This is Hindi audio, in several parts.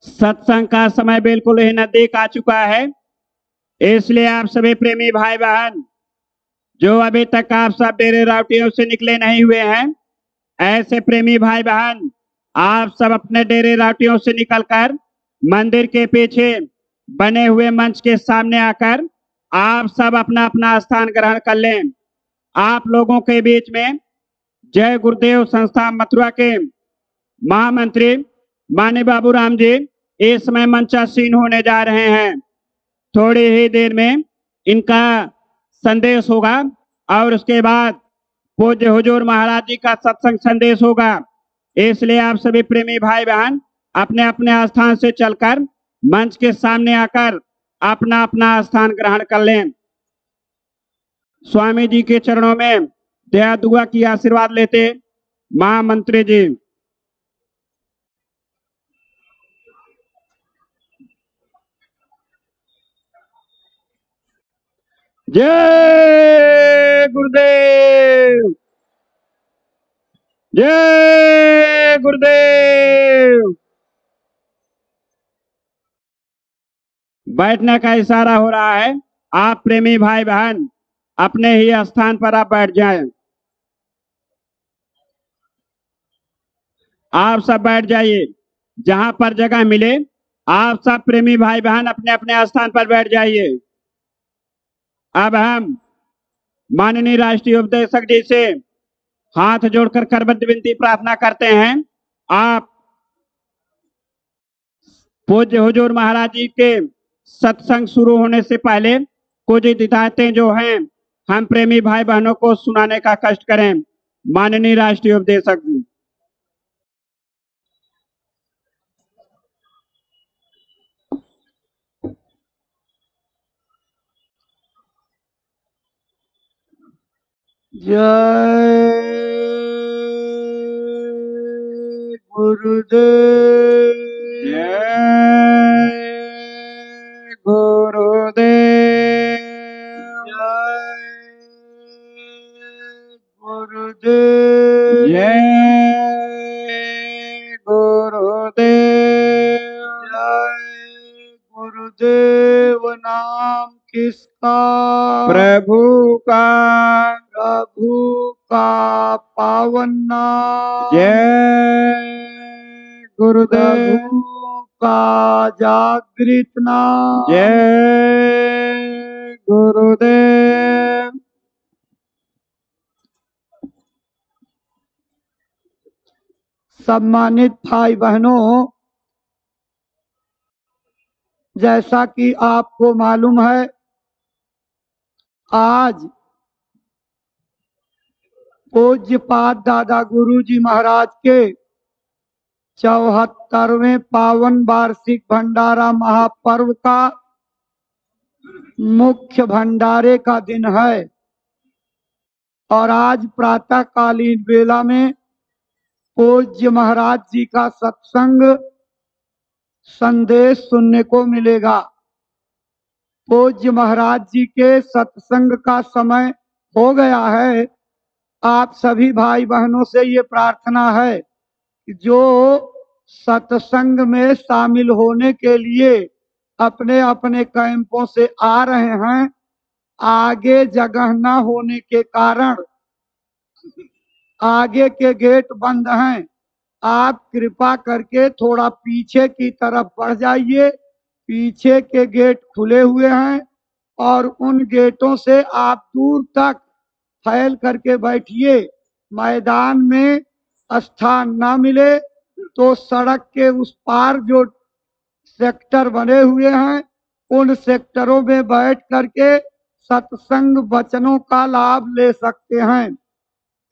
सत्संग का समय बिल्कुल ही नजदीक आ चुका है, इसलिए आप सभी प्रेमी भाई बहन जो अभी तक आप सब डेरे राउटियों से निकले नहीं हुए हैं, ऐसे प्रेमी भाई बहन आप सब अपने डेरे राउटियों से निकलकर मंदिर के पीछे बने हुए मंच के सामने आकर आप सब अपना अपना स्थान ग्रहण कर लें। आप लोगों के बीच में जय गुरुदेव संस्था मथुरा के महामंत्री माननीय बाबूराम जी इस समय मंचासीन होने जा रहे हैं। थोड़ी ही देर में इनका संदेश होगा और उसके बाद पूज्य हुजूर महाराज जी का सत्संग संदेश होगा, इसलिए आप सभी प्रेमी भाई बहन अपने अपने स्थान से चलकर मंच के सामने आकर अपना अपना स्थान ग्रहण कर लें। स्वामी जी के चरणों में दया दुआ की आशीर्वाद लेते महामंत्री जी। जय गुरुदेव, जय गुरुदेव। बैठने का इशारा हो रहा है, आप प्रेमी भाई बहन अपने ही स्थान पर आप बैठ जाएं। आप सब बैठ जाइए, जहां पर जगह मिले आप सब प्रेमी भाई बहन अपने अपने स्थान पर बैठ जाइए। अब हम माननीय राष्ट्रीय उपदेशक जी से हाथ जोड़कर करबद्ध विनती प्रार्थना करते हैं। आप पूज्य हुजूर महाराज जी के सत्संग शुरू होने से पहले कुछ हिदायतें जो हैं हम प्रेमी भाई बहनों को सुनाने का कष्ट करें। माननीय राष्ट्रीय उपदेशक जी। जय गुरुदेव, जय गुरुदेव, जय गुरुदेव, जय गुरुदेव, जय गुरुदेव। नाम किसका? प्रभु का, प्रभु का पावन नाम। जय गुरुदेव, प्रभु का जागृत नाम। जय गुरुदेव। सम्मानित भाई बहनों, जैसा कि आपको मालूम है, आज पूज्यपाद दादा गुरुजी महाराज के 74वें पावन वार्षिक भंडारा महापर्व का मुख्य भंडारे का दिन है और आज प्रातःकालीन वेला में पूज्य महाराज जी का सत्संग संदेश सुनने को मिलेगा। पूज्य महाराज जी के सत्संग का समय हो गया है। आप सभी भाई बहनों से ये प्रार्थना है कि जो सत्संग में शामिल होने के लिए अपने अपने कैंपों से आ रहे हैं, आगे जगह न होने के कारण आगे के गेट बंद हैं। आप कृपा करके थोड़ा पीछे की तरफ बढ़ जाइए। पीछे के गेट खुले हुए हैं और उन गेटों से आप दूर तक फैल करके बैठिए। मैदान में स्थान न मिले तो सड़क के उस पार जो सेक्टर बने हुए हैं उन सेक्टरों में बैठ करके सत्संग वचनों का लाभ ले सकते हैं।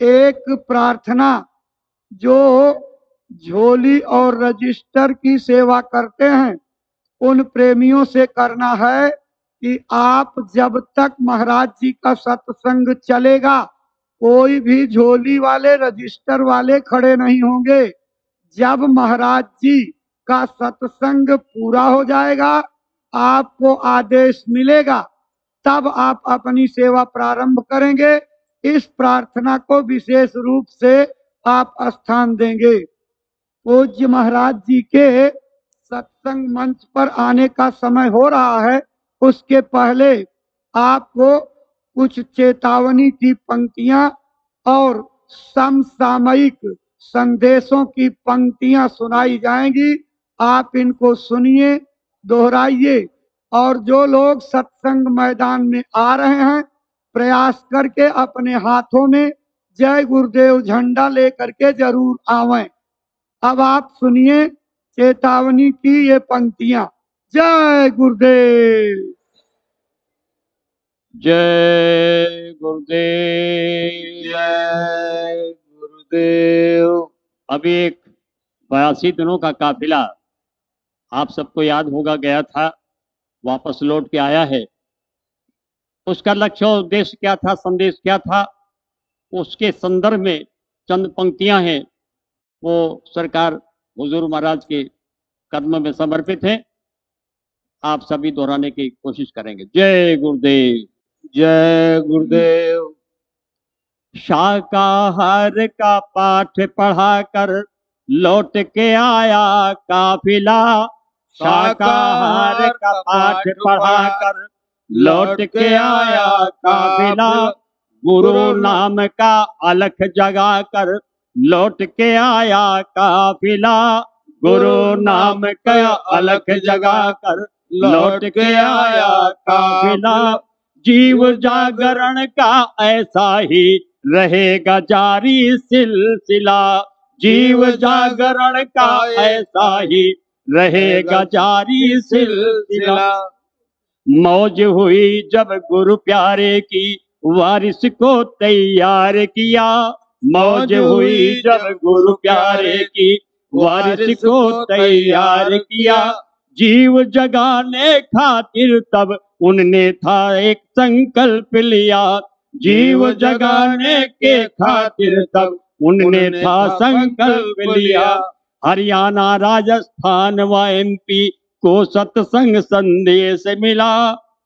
एक प्रार्थना जो झोली और रजिस्टर की सेवा करते हैं उन प्रेमियों से करना है कि आप जब तक महाराज जी का सत्संग चलेगा कोई भी झोली वाले रजिस्टर वाले खड़े नहीं होंगे। जब महाराज जी का सत्संग पूरा हो जाएगा, आपको आदेश मिलेगा, तब आप अपनी सेवा प्रारंभ करेंगे। इस प्रार्थना को विशेष रूप से आप स्थान देंगे। पूज्य महाराज जी के सत्संग मंच पर आने का समय हो रहा है, उसके पहले आपको कुछ चेतावनी की पंक्तियां और समसामयिक संदेशों की पंक्तियां सुनाई जाएंगी। आप इनको सुनिए, दोहराइए, और जो लोग सत्संग मैदान में आ रहे हैं प्रयास करके अपने हाथों में जय गुरुदेव झंडा लेकर के जरूर आवें। अब आप सुनिए चेतावनी की ये पंक्तियां। जय गुरुदेव। जय गुरुदेव, जय गुरुदेव। अभी एक 82 दिनों का काफिला आप सबको याद होगा गया था, वापस लौट के आया है। उसका लक्ष्य और उद्देश्य क्या था, संदेश क्या था, उसके संदर्भ में चंद पंक्तियां हैं, वो सरकार हुजूर महाराज के कदम में समर्पित हैं। आप सभी दोहराने की कोशिश करेंगे। जय गुरुदेव, जय गुरुदेव। शाकाहार का पाठ पढ़ाकर लौट के आया काफिला, शाकाहार का पाठ पढ़ाकर लौट के आया काफिला, गुरु नाम का अलख जगाकर लौट के आया काफिला, गुरु नाम का अलख जगाकर लौट के आया काफिला। जीव जागरण का ऐसा ही रहेगा जारी सिलसिला, जीव जागरण का ऐसा ही रहेगा जारी सिलसिला। मौज हुई जब गुरु प्यारे की वारिस को तैयार किया, मौज हुई जब गुरु प्यारे की वारिस को तैयार किया। जीव जगाने खातिर तब उनने था एक संकल्प लिया, जीव जगाने के खातिर तब उनने था संकल्प लिया। हरियाणा राजस्थान व MP को सत्संग संदेश मिला,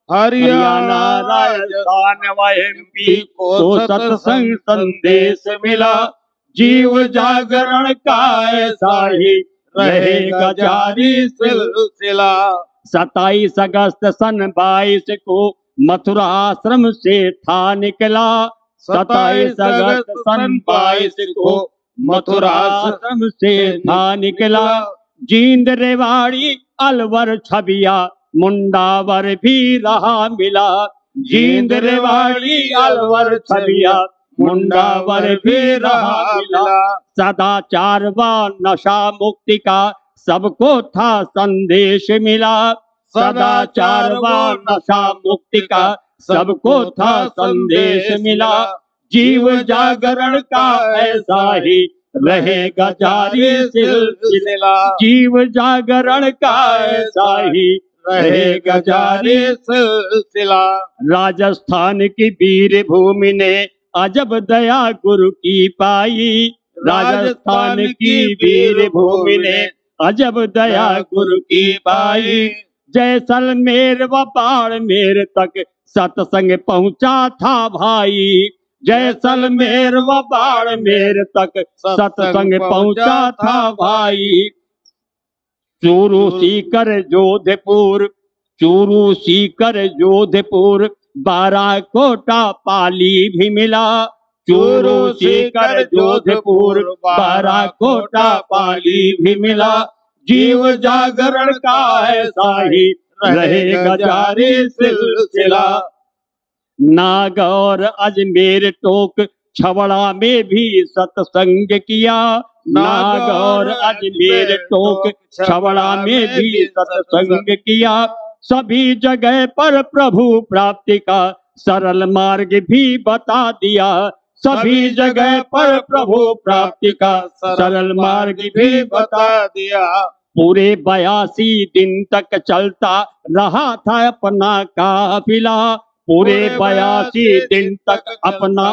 हरियाणा राजस्थान व MP को सत्संग संदेश मिला। जीव जागरण का ऐसा ही रहेगा जारी सिलसिला। 27 अगस्त सन 22 को मथुरा आश्रम से था निकला, 27 अगस्त सन 22 को मथुरा आश्रम से था निकला। जींद रेवाड़ी अलवर छबिया मुंडावर भी रहा मिला, जींद रेवाड़ी अलवर छबिया मुंडावर भी रहा मिला। सदाचार व नशा मुक्ति का सबको था संदेश मिला, सदाचार व नशा मुक्ति का सबको था संदेश मिला। जीव जागरण का ऐसा ही रहेगा जारी सिलसिला, जीव जागरण का ऐसा ही रहेगा जारी सिलसिला। राजस्थान की वीर भूमि ने अजब दया गुरु की पाई, राजस्थान की वीर भूमि ने अजब दया गुरु की पाई। जैसलमेर व बाड़मेर तक सत्संग पहुंचा था भाई, जैसलमेर व बाड़मेर तक सत्संग पहुंचा था भाई। चूरू सीकर जोधपुर, चूरू सीकर जोधपुर बाराकोटा पाली भी मिला, चूरू सीकर जोधपुर बाराकोटा पाली भी मिला। जीव जागरण का ऐसा ही रहेगा जारी सिलसिला। नागौर अजमेर टोक छवड़ा में भी सत्संग किया, नागौर अजमेर टोक छवड़ा में भी सत्संग किया। सभी जगह पर प्रभु प्राप्ति का सरल मार्ग भी बता दिया, सभी जगह पर प्रभु प्राप्ति का सरल मार्ग भी बता दिया। पूरे 82 दिन तक चलता रहा था अपना काफिला, पूरे 82 दिन तक अपना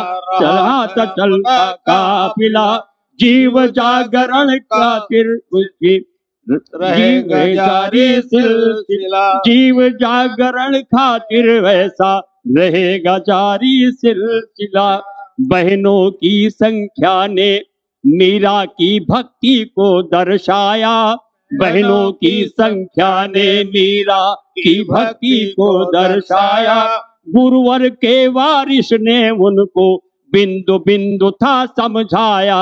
चलता काफिला। जीव जागरण खातिर रहेगा जारी सिलसिला, जीव जागरण खातिर वैसा रहेगा जारी सिलसिला। बहनों की संख्या ने मीरा की भक्ति को दर्शाया, बहनों की संख्या ने मीरा की भक्ति को दर्शाया। गुरुवर के वारिस ने उनको बिंदु बिंदु था समझाया।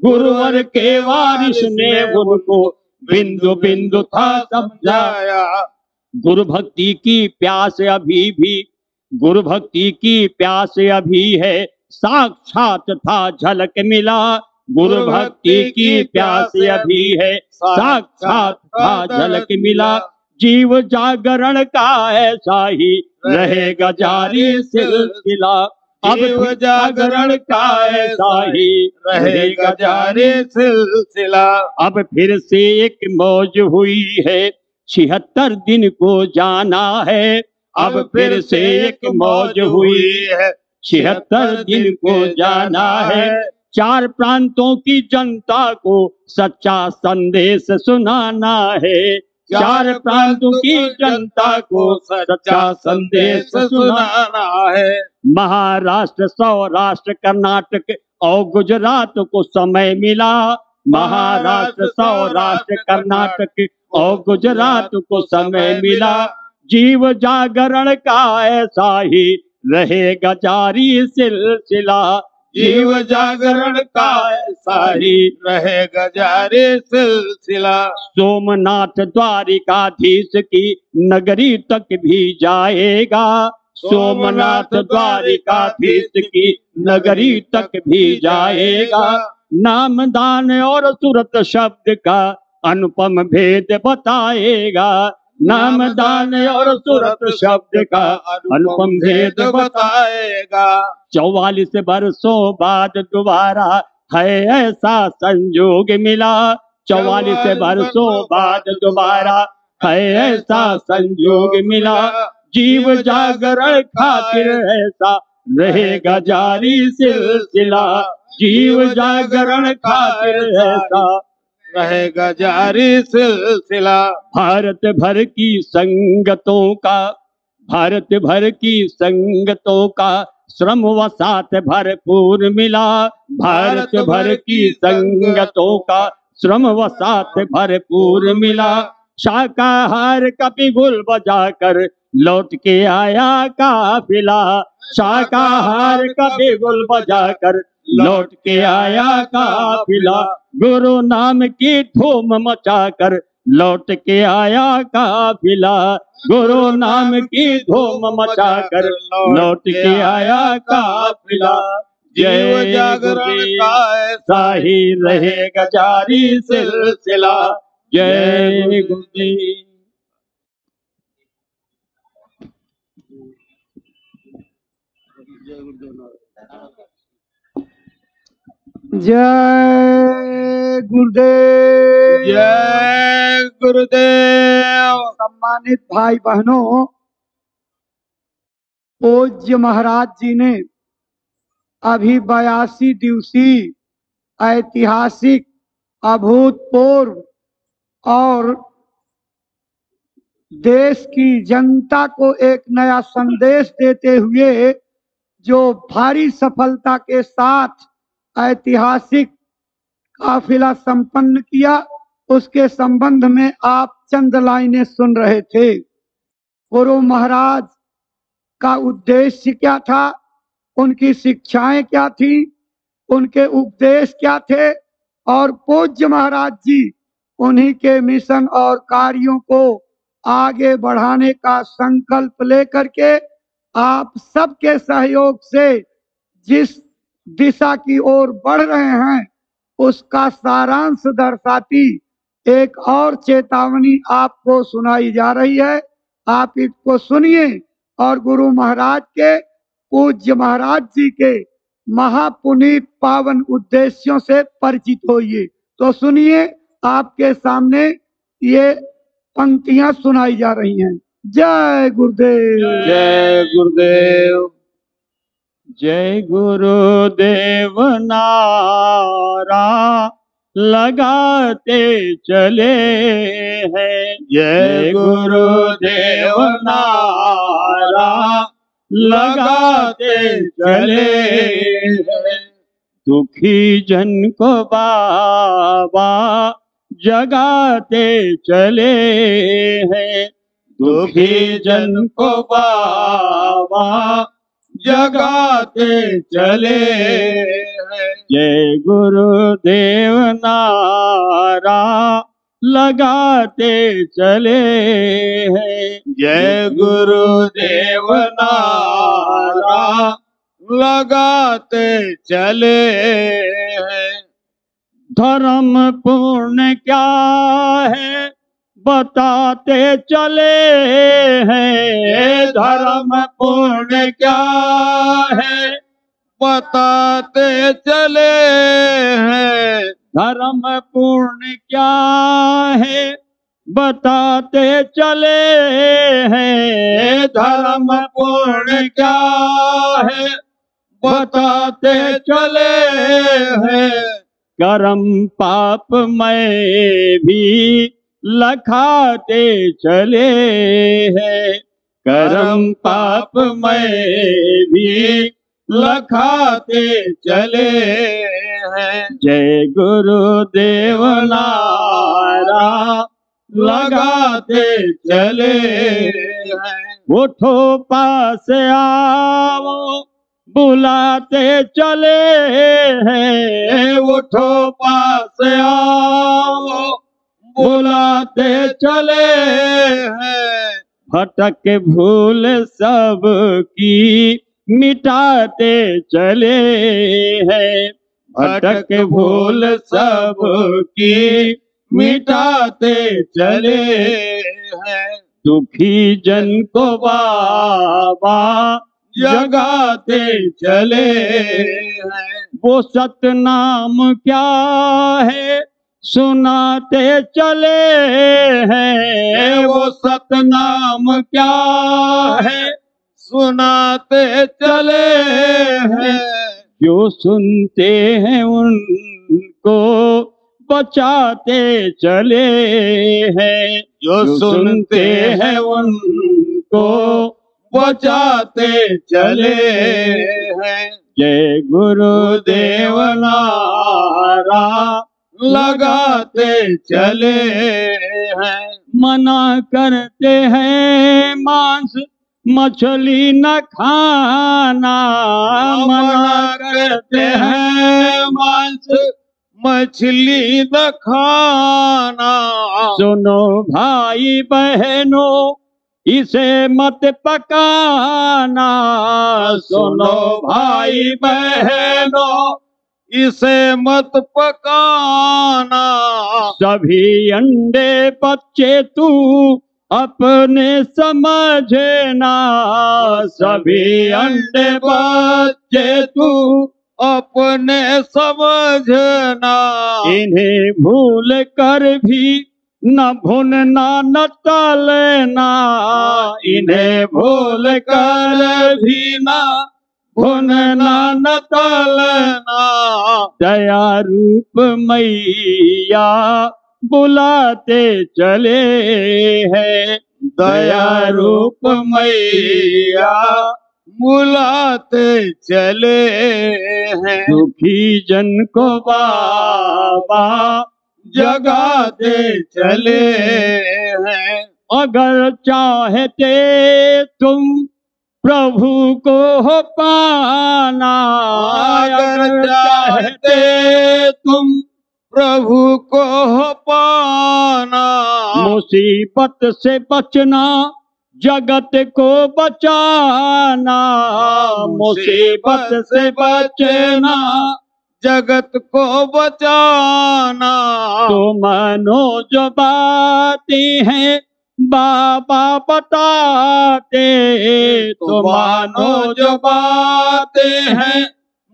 गुरुवर के वारिस ने उनको बिंदु बिंदु था समझाया। गुरु भक्ति की प्यास अभी भी, गुरु भक्ति की प्यास अभी है, साक्षात था झलक मिला। गुरु भक्ति की प्यास अभी है, साक्षात था झलक मिला। जीव जागरण का ऐसा ही रहेगा जारी सिलसिला। अब जागरण का ऐसा ही रहेगा जारी सिलसिला। अब फिर से एक मौज हुई है, 76 दिन को जाना है। अब फिर से एक मौज हुई है, 76 दिन को जाना है। 4 प्रांतों की जनता को सच्चा संदेश सुनाना है। 4 प्रांतों की जनता को सच्चा संदेश सुनाना है। महाराष्ट्र, सौराष्ट्र, कर्नाटक और गुजरात को समय मिला। महाराष्ट्र, सौराष्ट्र, कर्नाटक और गुजरात को समय मिला। जीव जागरण का ऐसा ही रहेगा जारी सिलसिला। जीव जागरण का ऐसा ही रहेगा जारी सिलसिला। सोमनाथ द्वारिकाधीश की नगरी तक भी जाएगा। सोमनाथ द्वारिकाधीश की नगरी तक भी जाएगा। नामदान और सुरत शब्द का अनुपम भेद बताएगा। नामदान और सुरत शब्द का अनुपम भेद बताएगा। 44 वर्षों बाद दोबारा है ऐसा संयोग मिला। 44 वर्षों बाद दोबारा है ऐसा संयोग मिला। जीव जागरण खातिर ऐसा रहेगा जारी सिलसिला। जीव जागरण खातिर ऐसा रहेगा जारी सिलसिला। भारत भर की संगतों का, भारत भर की संगतों का श्रम व साथ भरपूर मिला। भारत भर की संगतों का श्रम व साथ भरपूर मिला। शाकाहार का बिगुल बजाकर लौट के आया काफिला। शाकाहार का बिगुल बजाकर लौट के आया काफिला। गुरु नाम की धूम मचाकर लौट के आया काफिला। गुरु नाम की धूम मचाकर लौट के आया काफिला। जय जागरण का ऐसा ही रहेगा जारी सिलसिला। जय गुरुदेव। जय गुरुदेव। जय गुरुदेव। सम्मानित भाई बहनों, पूज्य महाराज जी ने अभी 82 दिवसीय ऐतिहासिक, अभूतपूर्व और देश की जनता को एक नया संदेश देते हुए जो भारी सफलता के साथ ऐतिहासिक काफिला संपन्न किया, उसके संबंध में आप चंद लाइनें सुन रहे थे। गुरु महाराज का उद्देश्य क्या था, उनकी शिक्षाएं क्या थी, उनके उपदेश क्या थे, और पूज्य महाराज जी उन्हीं के मिशन और कार्यों को आगे बढ़ाने का संकल्प लेकर के आप सबके सहयोग से जिस दिशा की ओर बढ़ रहे हैं, उसका सारांश दर्शाती एक और चेतावनी आपको सुनाई जा रही है। आप इसको सुनिए और गुरु महाराज के, पूज्य महाराज जी के महापुनीत पावन उद्देश्यों से परिचित होइए। तो सुनिए, आपके सामने ये पंक्तियां सुनाई जा रही हैं। जय गुरुदेव। जय गुरुदेव। जय गुरुदेव नारा लगाते चले हैं। जय गुरुदेव नारा लगाते चले हैं। दुखी जन को बाबा जगाते चले हैं। दुखी जन को बाबा जगाते चले हैं। जय गुरुदेव नारा लगाते चले हैं। जय गुरुदेव नारा लगाते चले हैं। धर्म पूर्ण क्या है बताते चले हैं। धर्म पूर्ण क्या है बताते चले हैं। धर्म पूर्ण क्या है बताते चले हैं। धर्म पूर्ण क्या है बताते चले हैं। कर्म पाप में भी लखाते चले हैं। कर्म पाप में भी लखाते चले हैं। जय गुरुदेव नारा लगाते चले हैं। उठो पास आओ बुलाते चले हैं। उठो पास आओ बुलाते चले हैं। भटक भूल सब की मिटाते चले हैं। भटक भूल सब की मिटाते चले हैं। दुखी जन को बाबा जगाते चले हैं। वो सतनाम क्या है सुनाते चले हैं। वो सतनाम क्या है सुनाते चले हैं। जो सुनते हैं उनको बचाते चले हैं। जो सुनते हैं उनको बचाते चले हैं। जय गुरुदेव नारा लगाते चले हैं। मना करते हैं मांस मछली न खाना। मना करते हैं मांस मछली न खाना। सुनो भाई बहनों इसे मत पकाना। सुनो भाई बहनों इसे मत पकाना। सभी अंडे बच्चे तू अपने समझना। सभी अंडे बच्चे तू अपने समझना। इन्हें भूल कर भी न भूनना न तलना। इन्हें भूल कर भी न भूनना न तलना। दया रूप मैया बुलाते चले हैं। दया रूप मैया बुलाते चले हैं। दुखी जन को बाबा जगाते चले हैं। अगर चाहते तुम प्रभु को हो पाना। अगर चाहते तुम प्रभु को हो पाना। मुसीबत से बचना जगत को बचाना। मुसीबत से बचना जगत को बचाना। तो मानो जो बातें हैं बाबा बताते। तो मानो जो बातें हैं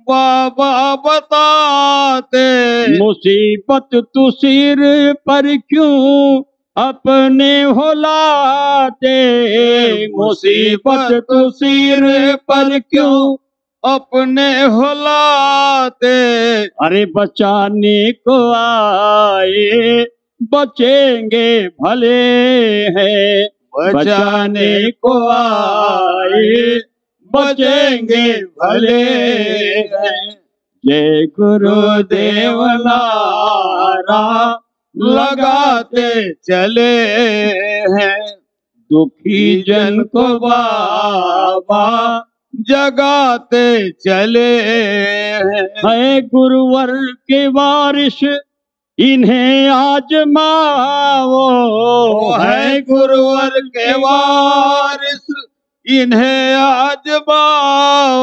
बाबा बताते। मुसीबत तू सिर पर क्यों अपने हो लाते। मुसीबत तू सिर पर क्यों अपने हो लाते। अरे बचाने को आए बचेंगे भले हैं। बचाने को आए बचेंगे भले हैं। जय गुरुदेव नारा लगाते चले हैं। दुखी जन को बाबा जगाते चले हैं। है गुरुवर के वारिस इन्हें आजमाओ, है गुरुवर के वारिस इन्हें आजमाओ,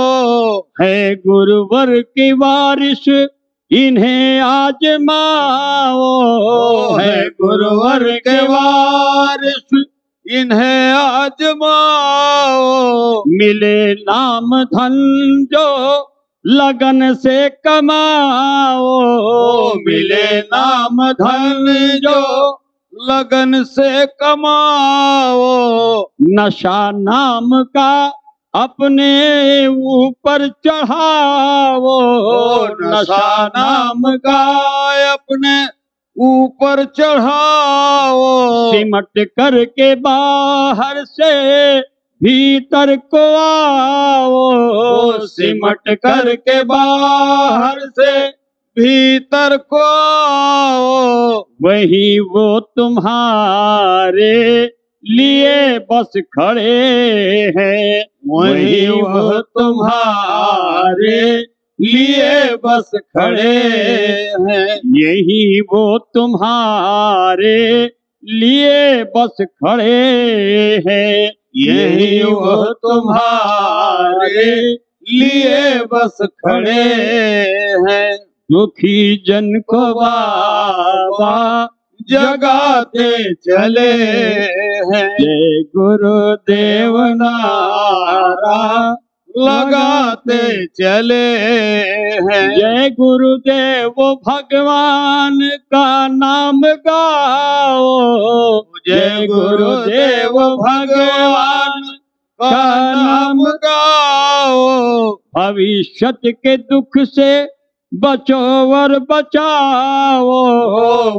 है गुरुवर के वारिस इन्हें आजमाओ, है गुरुवर के वारिस इन्हें आजमाओ। मिले नाम धन जो लगन से कमाओ, मिले नाम धन जो लगन से कमाओ। नशा नाम का अपने ऊपर चढ़ाओ, नशा नाम का अपने ऊपर चढ़ाओ। सिमट करके बाहर से भीतर को आओ, सिमट करके बाहर से भीतर को आओ। वही वो तुम्हारे लिए बस खड़े हैं, वही वो तुम्हारे लिए बस खड़े हैं। यही वो तुम्हारे लिए बस खड़े हैं, यही वो तुम्हारे लिए बस खड़े हैं। दुखी जन को बाबा जगाते चले हैं। जय गुरुदेव नारा लगाते चले हैं। जय गुरुदेव भगवान का नाम गाओ, जय गुरुदेव भगवान का नाम गाओ। भविष्य के दुख से बचो और बचाओ,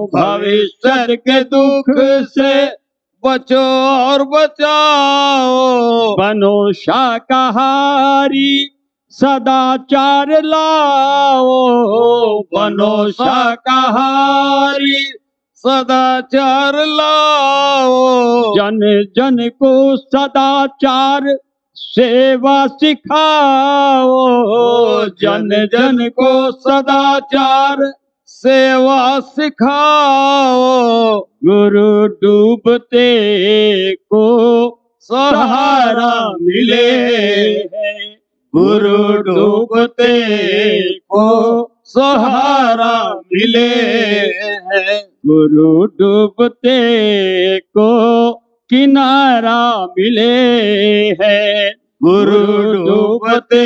भविष्य के दुख से बचो और बचाओ। बनो शाकाहारी सदाचार लाओ, बनो शाकाहारी सदाचार लाओ। जन जन को सदाचार सेवा सिखाओ, जन जन को सदाचार सेवा सिखाओ। गुरु डूबते को सहारा मिले है, गुरु डूबते को सहारा मिले है। गुरु डूबते को किनारा मिले है, गुरु डूबते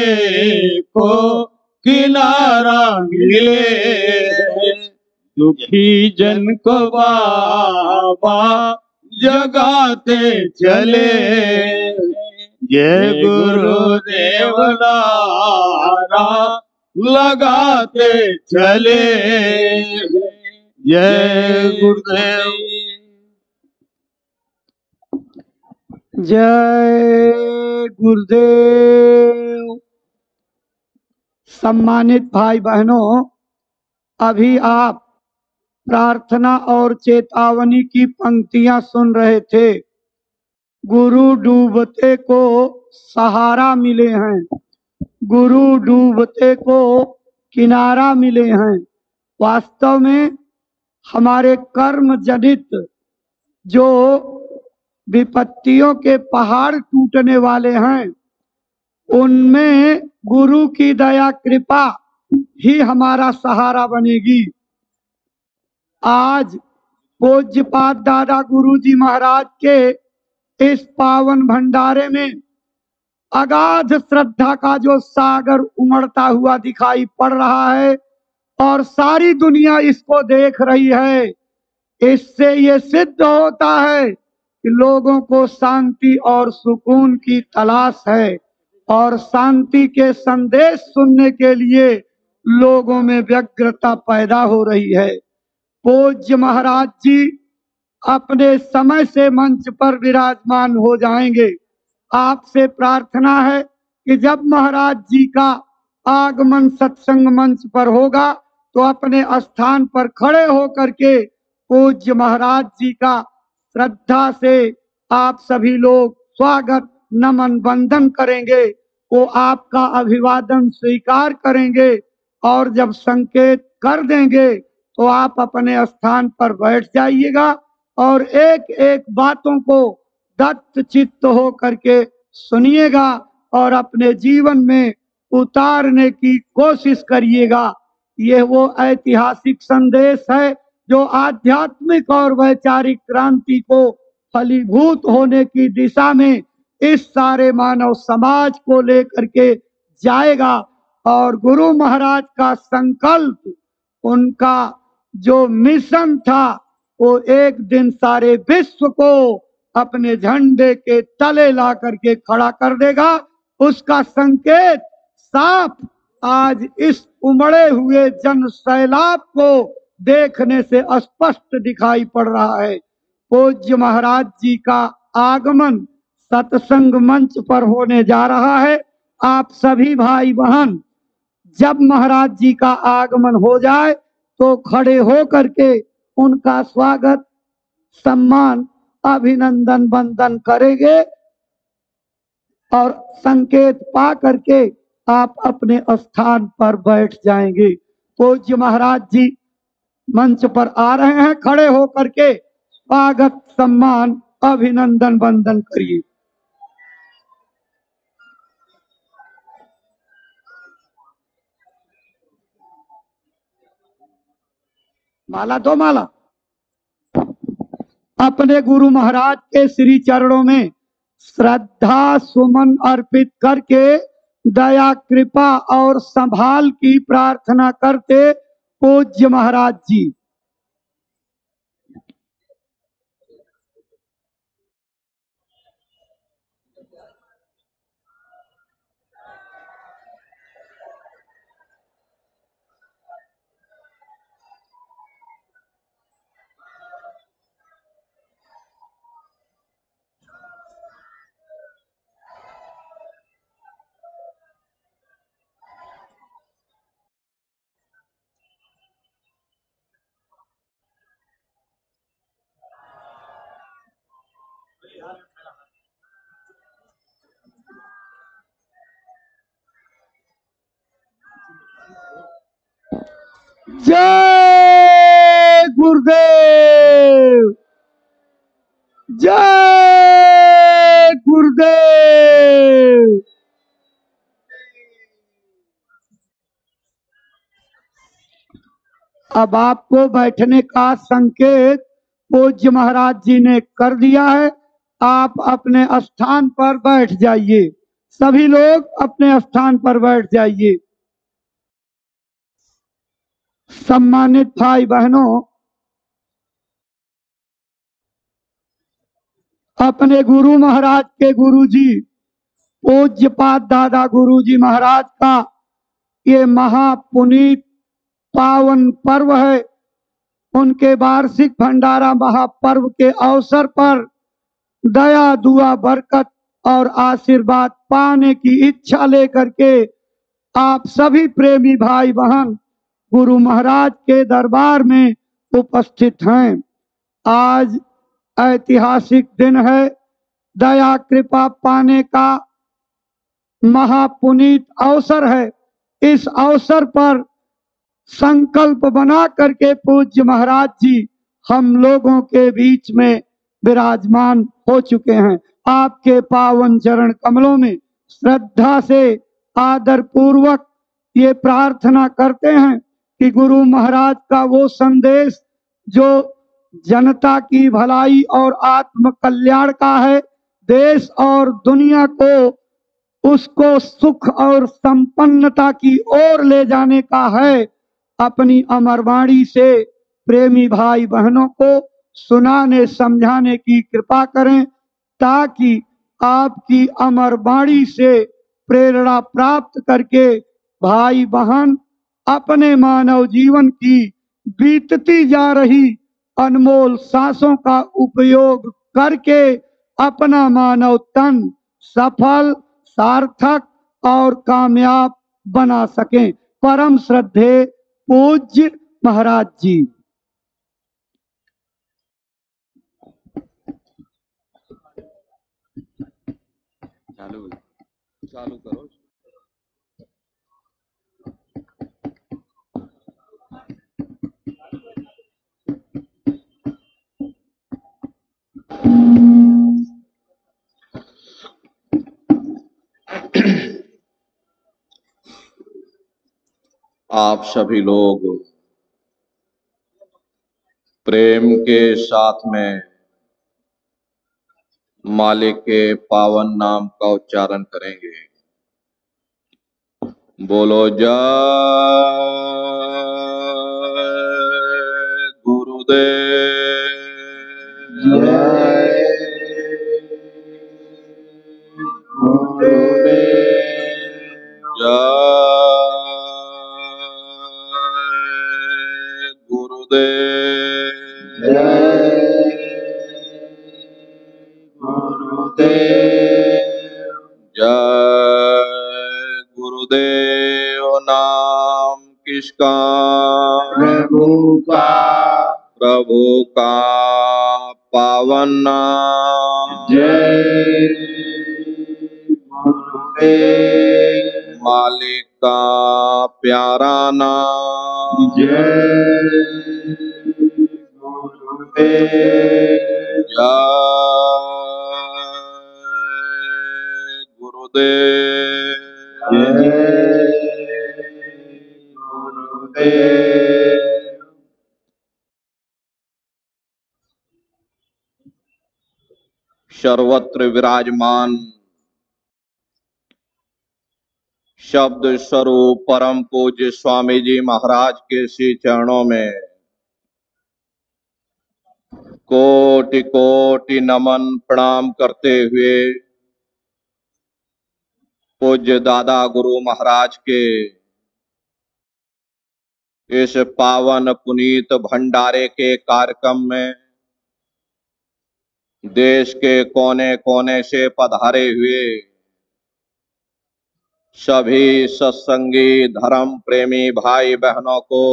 को किनारा मिले है। दुखी जन को बाबा जगाते चले। जय गुरुदेव नारा लगाते चले। जय गुरुदेव। जय गुरुदेव। सम्मानित भाई बहनों, अभी आप प्रार्थना और चेतावनी की पंक्तियां सुन रहे थे। गुरु डूबते को सहारा मिले हैं, गुरु डूबते को किनारा मिले हैं। वास्तव में हमारे कर्म जनित जो विपत्तियों के पहाड़ टूटने वाले हैं, उनमें गुरु की दया कृपा ही हमारा सहारा बनेगी। आज पूज्यपाद दादा गुरु जी महाराज के इस पावन भंडारे में अगाध श्रद्धा का जो सागर उमड़ता हुआ दिखाई पड़ रहा है और सारी दुनिया इसको देख रही है। इससे ये सिद्ध होता है कि लोगों को शांति और सुकून की तलाश है और शांति के संदेश सुनने के लिए लोगों में व्यग्रता पैदा हो रही है। पूज्य महाराज जी अपने समय से मंच पर विराजमान हो जाएंगे। आपसे प्रार्थना है कि जब महाराज जी का आगमन सत्संग मंच पर होगा तो अपने स्थान पर खड़े होकर के पूज्य महाराज जी का श्रद्धा से आप सभी लोग स्वागत नमन वंदन करेंगे। वो आपका अभिवादन स्वीकार करेंगे और जब संकेत कर देंगे तो आप अपने स्थान पर बैठ जाइएगा और एक एक बातों को दत्त चित्त हो करके सुनिएगा और अपने जीवन में उतारने की कोशिश करिएगा। यह वो ऐतिहासिक संदेश है जो आध्यात्मिक और वैचारिक क्रांति को फलीभूत होने की दिशा में इस सारे मानव समाज को लेकर के जाएगा। और गुरु महाराज का संकल्प, उनका जो मिशन था, वो एक दिन सारे विश्व को अपने झंडे के तले ला करके खड़ा कर देगा। उसका संकेत साफ आज इस उमड़े हुए जन सैलाब को देखने से स्पष्ट दिखाई पड़ रहा है। पूज्य महाराज जी का आगमन सत्संग मंच पर होने जा रहा है। आप सभी भाई बहन जब महाराज जी का आगमन हो जाए तो खड़े हो करके उनका स्वागत, सम्मान, अभिनंदन वंदन करेंगे और संकेत पा करके आप अपने स्थान पर बैठ जाएंगे। पूज्य महाराज जी मंच पर आ रहे हैं, खड़े होकर के स्वागत, सम्मान, अभिनंदन वंदन करिए। माला दो माला। अपने गुरु महाराज के श्री चरणों में श्रद्धा सुमन अर्पित करके दया कृपा और संभाल की प्रार्थना करते पूज्य महाराज जी। जय गुरुदेव, जय गुरुदेव। अब आपको बैठने का संकेत पूज्य महाराज जी ने कर दिया है। आप अपने स्थान पर बैठ जाइए। सभी लोग अपने स्थान पर बैठ जाइए। सम्मानित भाई बहनों, अपने गुरु महाराज के गुरु जी पूज्यपाद दादा गुरु जी महाराज का ये महापुनीत पावन पर्व है। उनके वार्षिक भंडारा महापर्व के अवसर पर दया दुआ बरकत और आशीर्वाद पाने की इच्छा लेकर के आप सभी प्रेमी भाई बहन गुरु महाराज के दरबार में उपस्थित हैं। आज ऐतिहासिक दिन है। दया कृपा पाने का महापुनीत अवसर है। इस अवसर पर संकल्प बना करके पूज्य महाराज जी हम लोगों के बीच में विराजमान हो चुके हैं। आपके पावन चरण कमलों में श्रद्धा से आदर पूर्वक ये प्रार्थना करते हैं कि गुरु महाराज का वो संदेश जो जनता की भलाई और आत्म कल्याण का है, देश और दुनिया को उसको सुख और संपन्नता की ओर ले जाने का है, अपनी अमरवाणी से प्रेमी भाई बहनों को सुनाने समझाने की कृपा करें, ताकि आपकी अमरवाणी से प्रेरणा प्राप्त करके भाई बहन अपने मानव जीवन की बीतती जा रही अनमोल सांसों का उपयोग करके अपना मानव तन सफल, सार्थक और कामयाब बना सकें। परम श्रद्धेय पूज्य महाराज जी। चालू करो। आप सभी लोग प्रेम के साथ में मालिक के पावन नाम का उच्चारण करेंगे। बोलो जय गुरुदेव। जय गुरुदेव। जय गुरुदेव। जय गुरुदेव। नाम किसका? प्रभु का। प्रभु का पावन नाम। जय गुरुदेव। मालिक का प्यारा नाम। जय गुरुदेव। जय गुरुदेव। जय गुरुदेव। सर्वत्र विराजमान शब्द स्वरूप परम पूज्य स्वामी जी महाराज के श्री चरणों में कोटि कोटि नमन प्रणाम करते हुए पूज्य दादा गुरु महाराज के इस पावन पुनीत भंडारे के कार्यक्रम में देश के कोने कोने से पधारे हुए सभी सत्संगी धर्म प्रेमी भाई बहनों को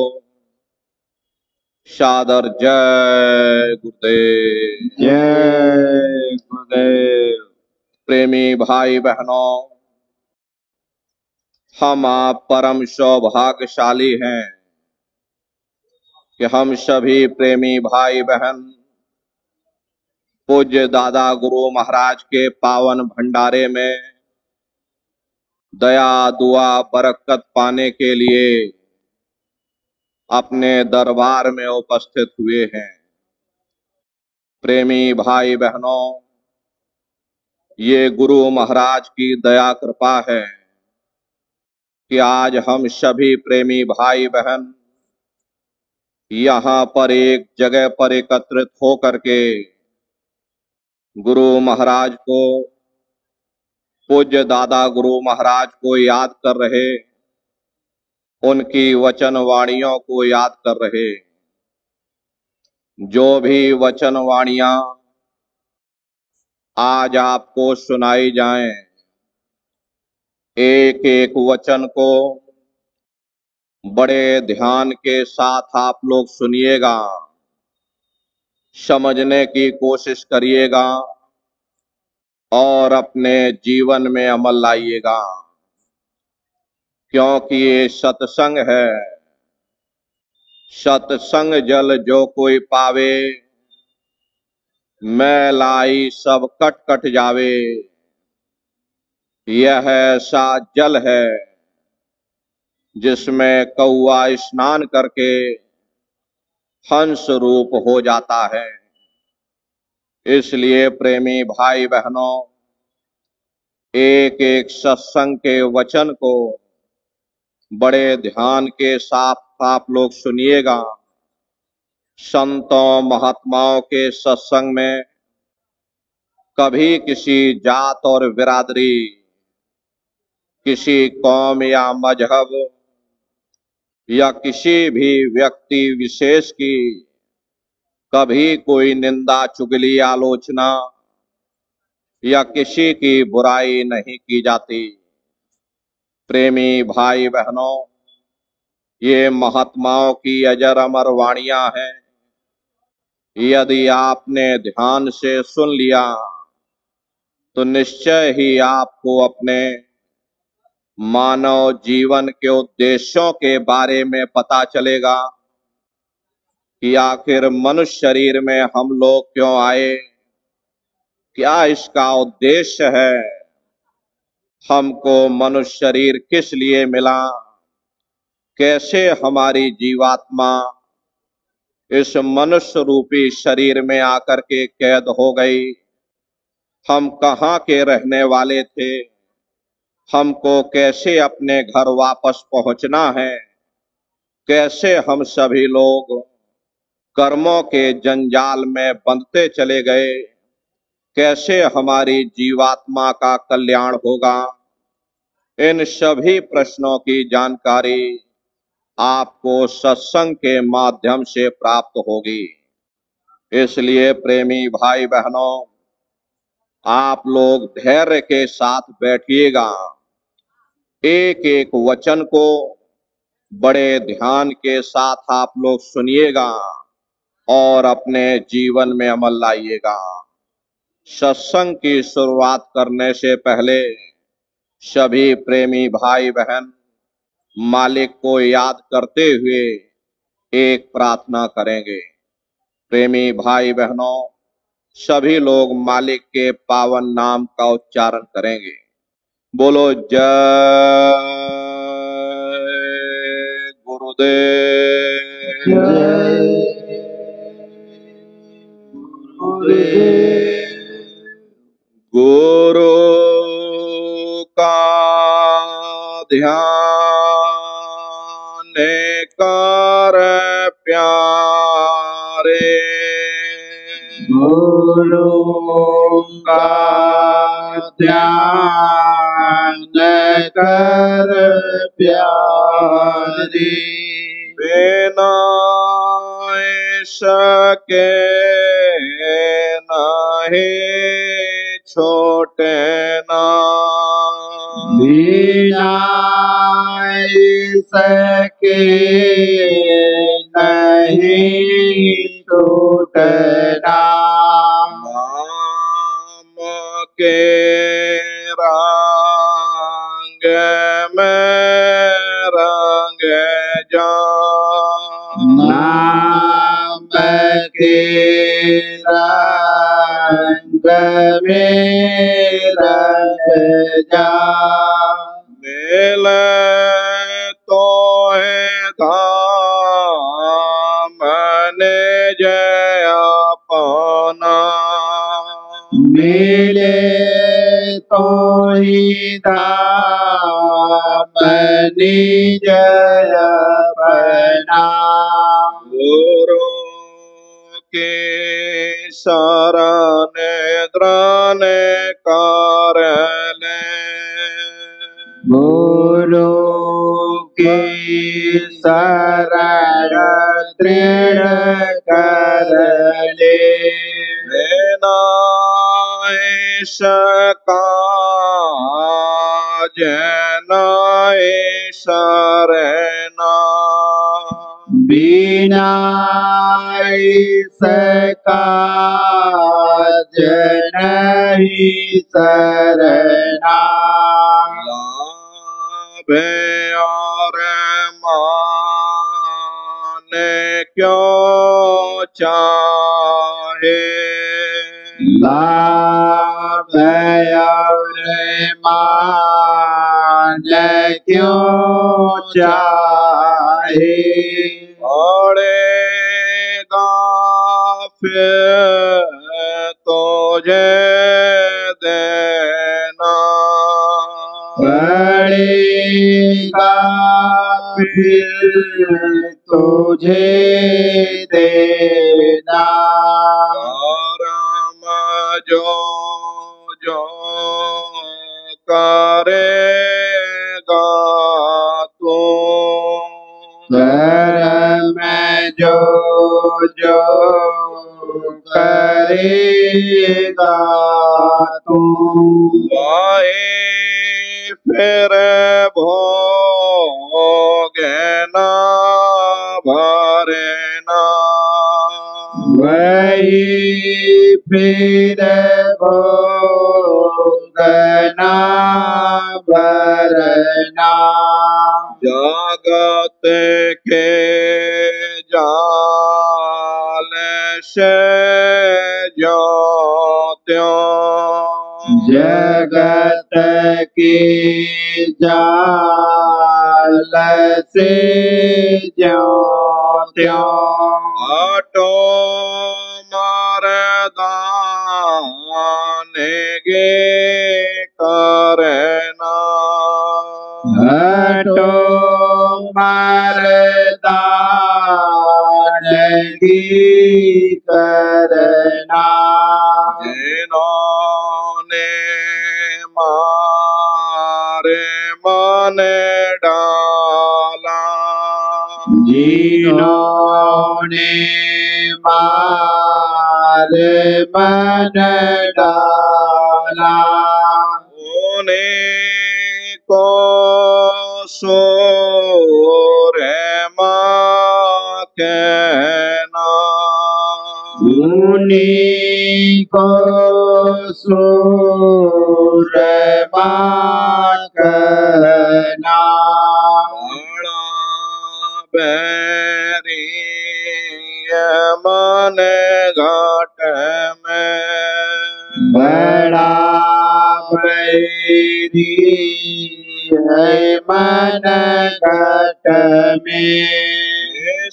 सादर जय गुरुदेव। जय गुरुदेव। प्रेमी भाई बहनों, हम आप परम सौभाग्यशाली हैं कि हम सभी प्रेमी भाई बहन पूज्य दादा गुरु महाराज के पावन भंडारे में दया दुआ बरकत पाने के लिए अपने दरबार में उपस्थित हुए हैं। प्रेमी भाई बहनों, ये गुरु महाराज की दया कृपा है कि आज हम सभी प्रेमी भाई बहन यहाँ पर एक जगह पर एकत्रित होकर के गुरु महाराज को, पूज्य दादा गुरु महाराज को याद कर रहे, उनकी वचन वाणियों को याद कर रहे। जो भी वचन वाणियां आज आपको सुनाई जाएं, एक एक वचन को बड़े ध्यान के साथ आप लोग सुनिएगा, समझने की कोशिश करिएगा और अपने जीवन में अमल लाइएगा, क्योंकि ये सत्संग है। सत्संग जल जो कोई पावे, मैलाई सब कट कट जावे। यह ऐसा जल है जिसमें कौआ स्नान करके हंस रूप हो जाता है। इसलिए प्रेमी भाई बहनों, एक एक सत्संग के वचन को बड़े ध्यान के साथ आप लोग सुनिएगा। संतों महात्माओं के सत्संग में कभी किसी जात और बिरादरी, किसी कौम या मजहब या किसी भी व्यक्ति विशेष की कभी कोई निंदा चुगली आलोचना या किसी की बुराई नहीं की जाती। प्रेमी भाई बहनों, ये महात्माओं की अजर अमर वाणियां हैं। यदि आपने ध्यान से सुन लिया तो निश्चय ही आपको अपने मानव जीवन के उद्देश्यों के बारे में पता चलेगा कि आखिर मनुष्य शरीर में हम लोग क्यों आए, क्या इसका उद्देश्य है, हमको मनुष्य शरीर किस लिए मिला, कैसे हमारी जीवात्मा इस मनुष्य रूपी शरीर में आकर के कैद हो गई, हम कहाँ के रहने वाले थे, हमको कैसे अपने घर वापस पहुंचना है, कैसे हम सभी लोग कर्मों के जंजाल में बंधते चले गए, कैसे हमारी जीवात्मा का कल्याण होगा। इन सभी प्रश्नों की जानकारी आपको सत्संग के माध्यम से प्राप्त होगी। इसलिए प्रेमी भाई बहनों, आप लोग धैर्य के साथ बैठिएगा, एक एक वचन को बड़े ध्यान के साथ आप लोग सुनिएगा और अपने जीवन में अमल लाइएगा। सत्संग की शुरुआत करने से पहले सभी प्रेमी भाई बहन मालिक को याद करते हुए एक प्रार्थना करेंगे। प्रेमी भाई बहनों, सभी लोग मालिक के पावन नाम का उच्चारण करेंगे। बोलो जय गुरुदेव, गुरु का ध्यान कर प्यारे, गुरु का ध्यान कर प्यारे, बिना सके नहीं छोटे ना, बिना सके नहीं टूटना, नाम के रंग में रंग जा, नाम के रंग में रंग जा, मिले तो है धाम ने जय अपना, मिले तो ही धाम निज अपना, गुरु के शरण द्रान कर ले, गुरु की शरण दृढ़ कर ले, बिना इसका जनाए शरणा, बिना इसका नहीं शरणा, लाभ और मान क्यों चाहे, लाभ और मान क्यों चाहे, पड़ेगा फिर तुझे देना, पड़ेगा फिर तुझे देना, कर्म जो जो करेगा तू, कर्म जो जो करेगा तू, वही फिर भोगना भरना, वही फिर भोगना के जाल से ज्यों त्यों जगत के जाल से ज्यों त्यों हटो मरदान गे करना हटो मरदान की करना जिन्होंने मारे मन डाला जिन्होंने मारे मन डाला उन्हीं को सूर माँ कहना उन्हीं को सूरमा कहना बड़ा बैरी मन घाट में बड़ा बैरी है मन घट में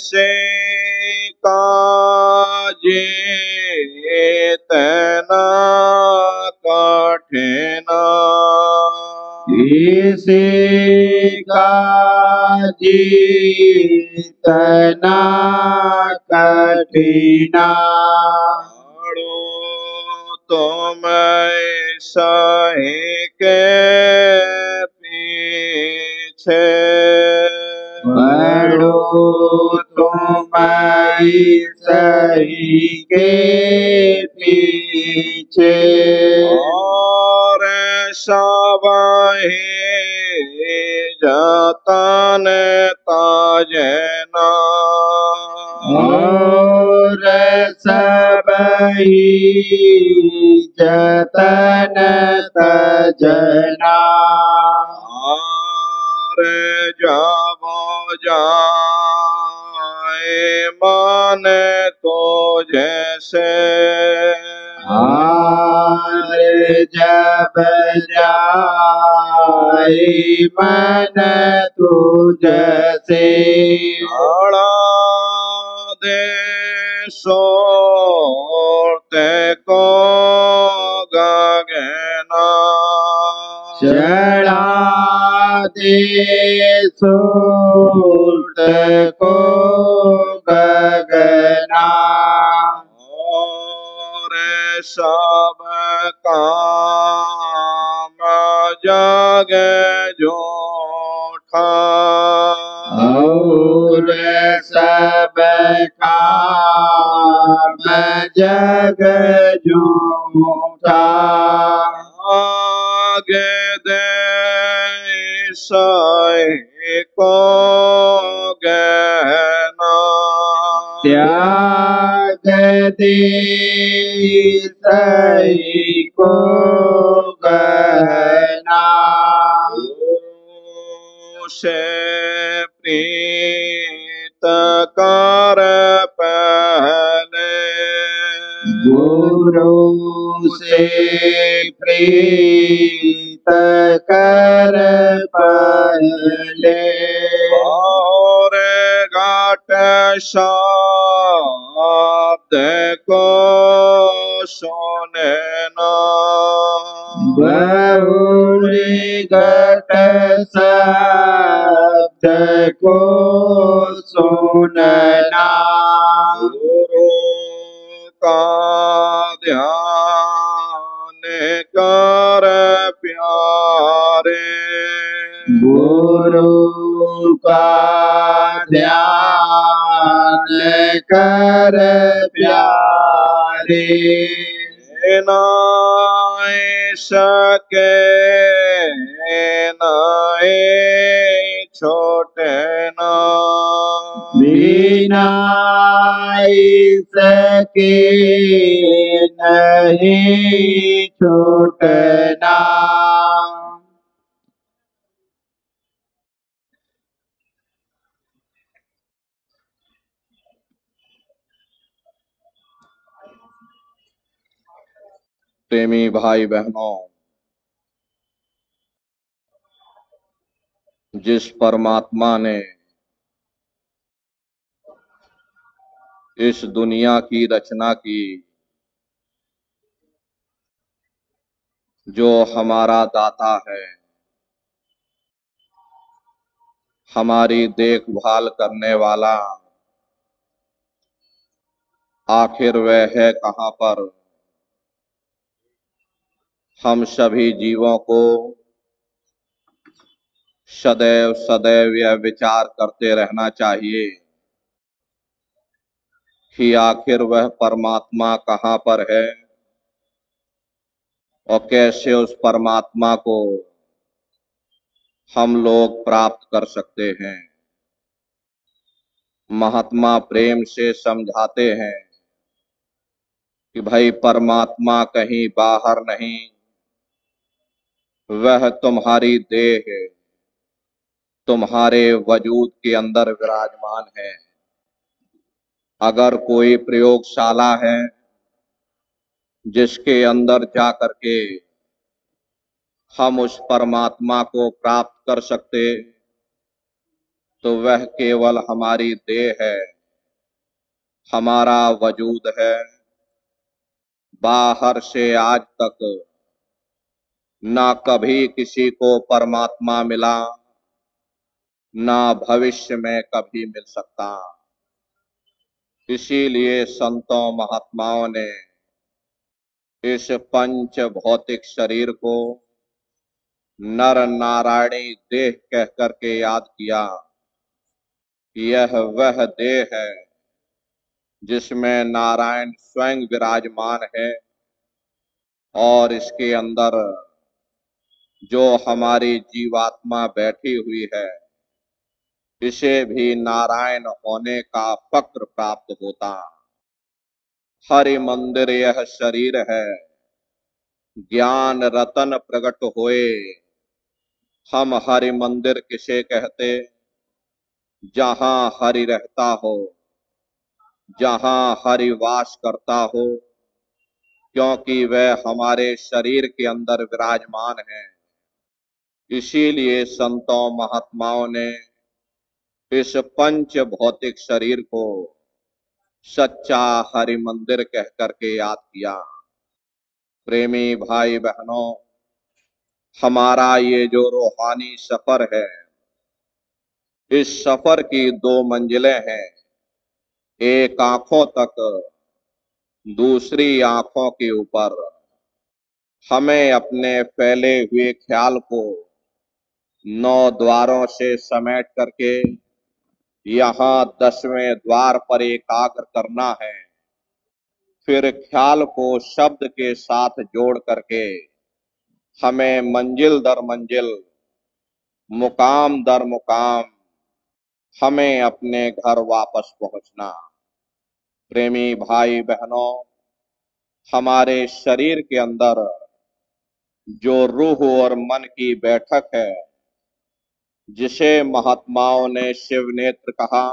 से काजे तना कठिना इसी का जीतना कठिना पढ़ो तुम सही के पीछे पढ़ो तुम सही के पीछे और सबाही जतन ताजना और सब ही जतन तजना और जब जाए मन तो जैसे और जब जाए मन तुझसे आड़ा दे सोते को गगना चढ़ा दे सूरत को गगना और सब काम जग जोठा और सब काम जग झूठा आगे दे सही को गहना त्याग दे सही को गहना से प्रीत कर पहले गुरु से प्रीत कर पहले और घाट शब्द को सुनना बहुरी घट शब्द को सुनना गुरु का ध्यान कर प्यारे गुरु का ध्यान कर प्यारे नाय सके नाय छोटे ना बिना इसके नहीं छूटना प्रेमी भाई बहनों, जिस परमात्मा ने इस दुनिया की रचना की, जो हमारा दाता है, हमारी देखभाल करने वाला, आखिर वह है कहां पर? हम सभी जीवों को सदैव सदैव यह विचार करते रहना चाहिए कि आखिर वह परमात्मा कहां पर है और कैसे उस परमात्मा को हम लोग प्राप्त कर सकते हैं। महात्मा प्रेम से समझाते हैं कि भाई परमात्मा कहीं बाहर नहीं, वह तुम्हारी देह है, तुम्हारे वजूद के अंदर विराजमान है। अगर कोई प्रयोगशाला है जिसके अंदर जा करके हम उस परमात्मा को प्राप्त कर सकते, तो वह केवल हमारी देह है, हमारा वजूद है। बाहर से आज तक ना कभी किसी को परमात्मा मिला, ना भविष्य में कभी मिल सकता। इसीलिए संतों महात्माओं ने इस पंच भौतिक शरीर को नर नारायणी देह कह करके याद किया। यह वह देह है जिसमें नारायण स्वयं विराजमान है और इसके अंदर जो हमारी जीवात्मा बैठी हुई है, इसे भी नारायण होने का फक्र प्राप्त होता। हरि मंदिर यह शरीर है, ज्ञान रतन प्रकट होए। हम हरि मंदिर किसे कहते? जहां हरि रहता हो, जहां हरि वास करता हो, क्योंकि वह हमारे शरीर के अंदर विराजमान है। इसीलिए संतों महात्माओं ने इस पंच भौतिक शरीर को सच्चा हरि मंदिर कह करके याद किया। प्रेमी भाई बहनों, हमारा ये जो रूहानी सफर है, इस सफर की दो मंजिलें हैं। एक आंखों तक, दूसरी आंखों के ऊपर। हमें अपने फैले हुए ख्याल को 9 द्वारों से समेट करके यहाँ 10वें द्वार पर एकाग्र करना है। फिर ख्याल को शब्द के साथ जोड़ करके हमें मंजिल दर मंजिल, मुकाम दर मुकाम, हमें अपने घर वापस पहुंचना। प्रेमी भाई बहनों, हमारे शरीर के अंदर जो रूह और मन की बैठक है, जिसे महात्माओं ने शिव नेत्र कहा,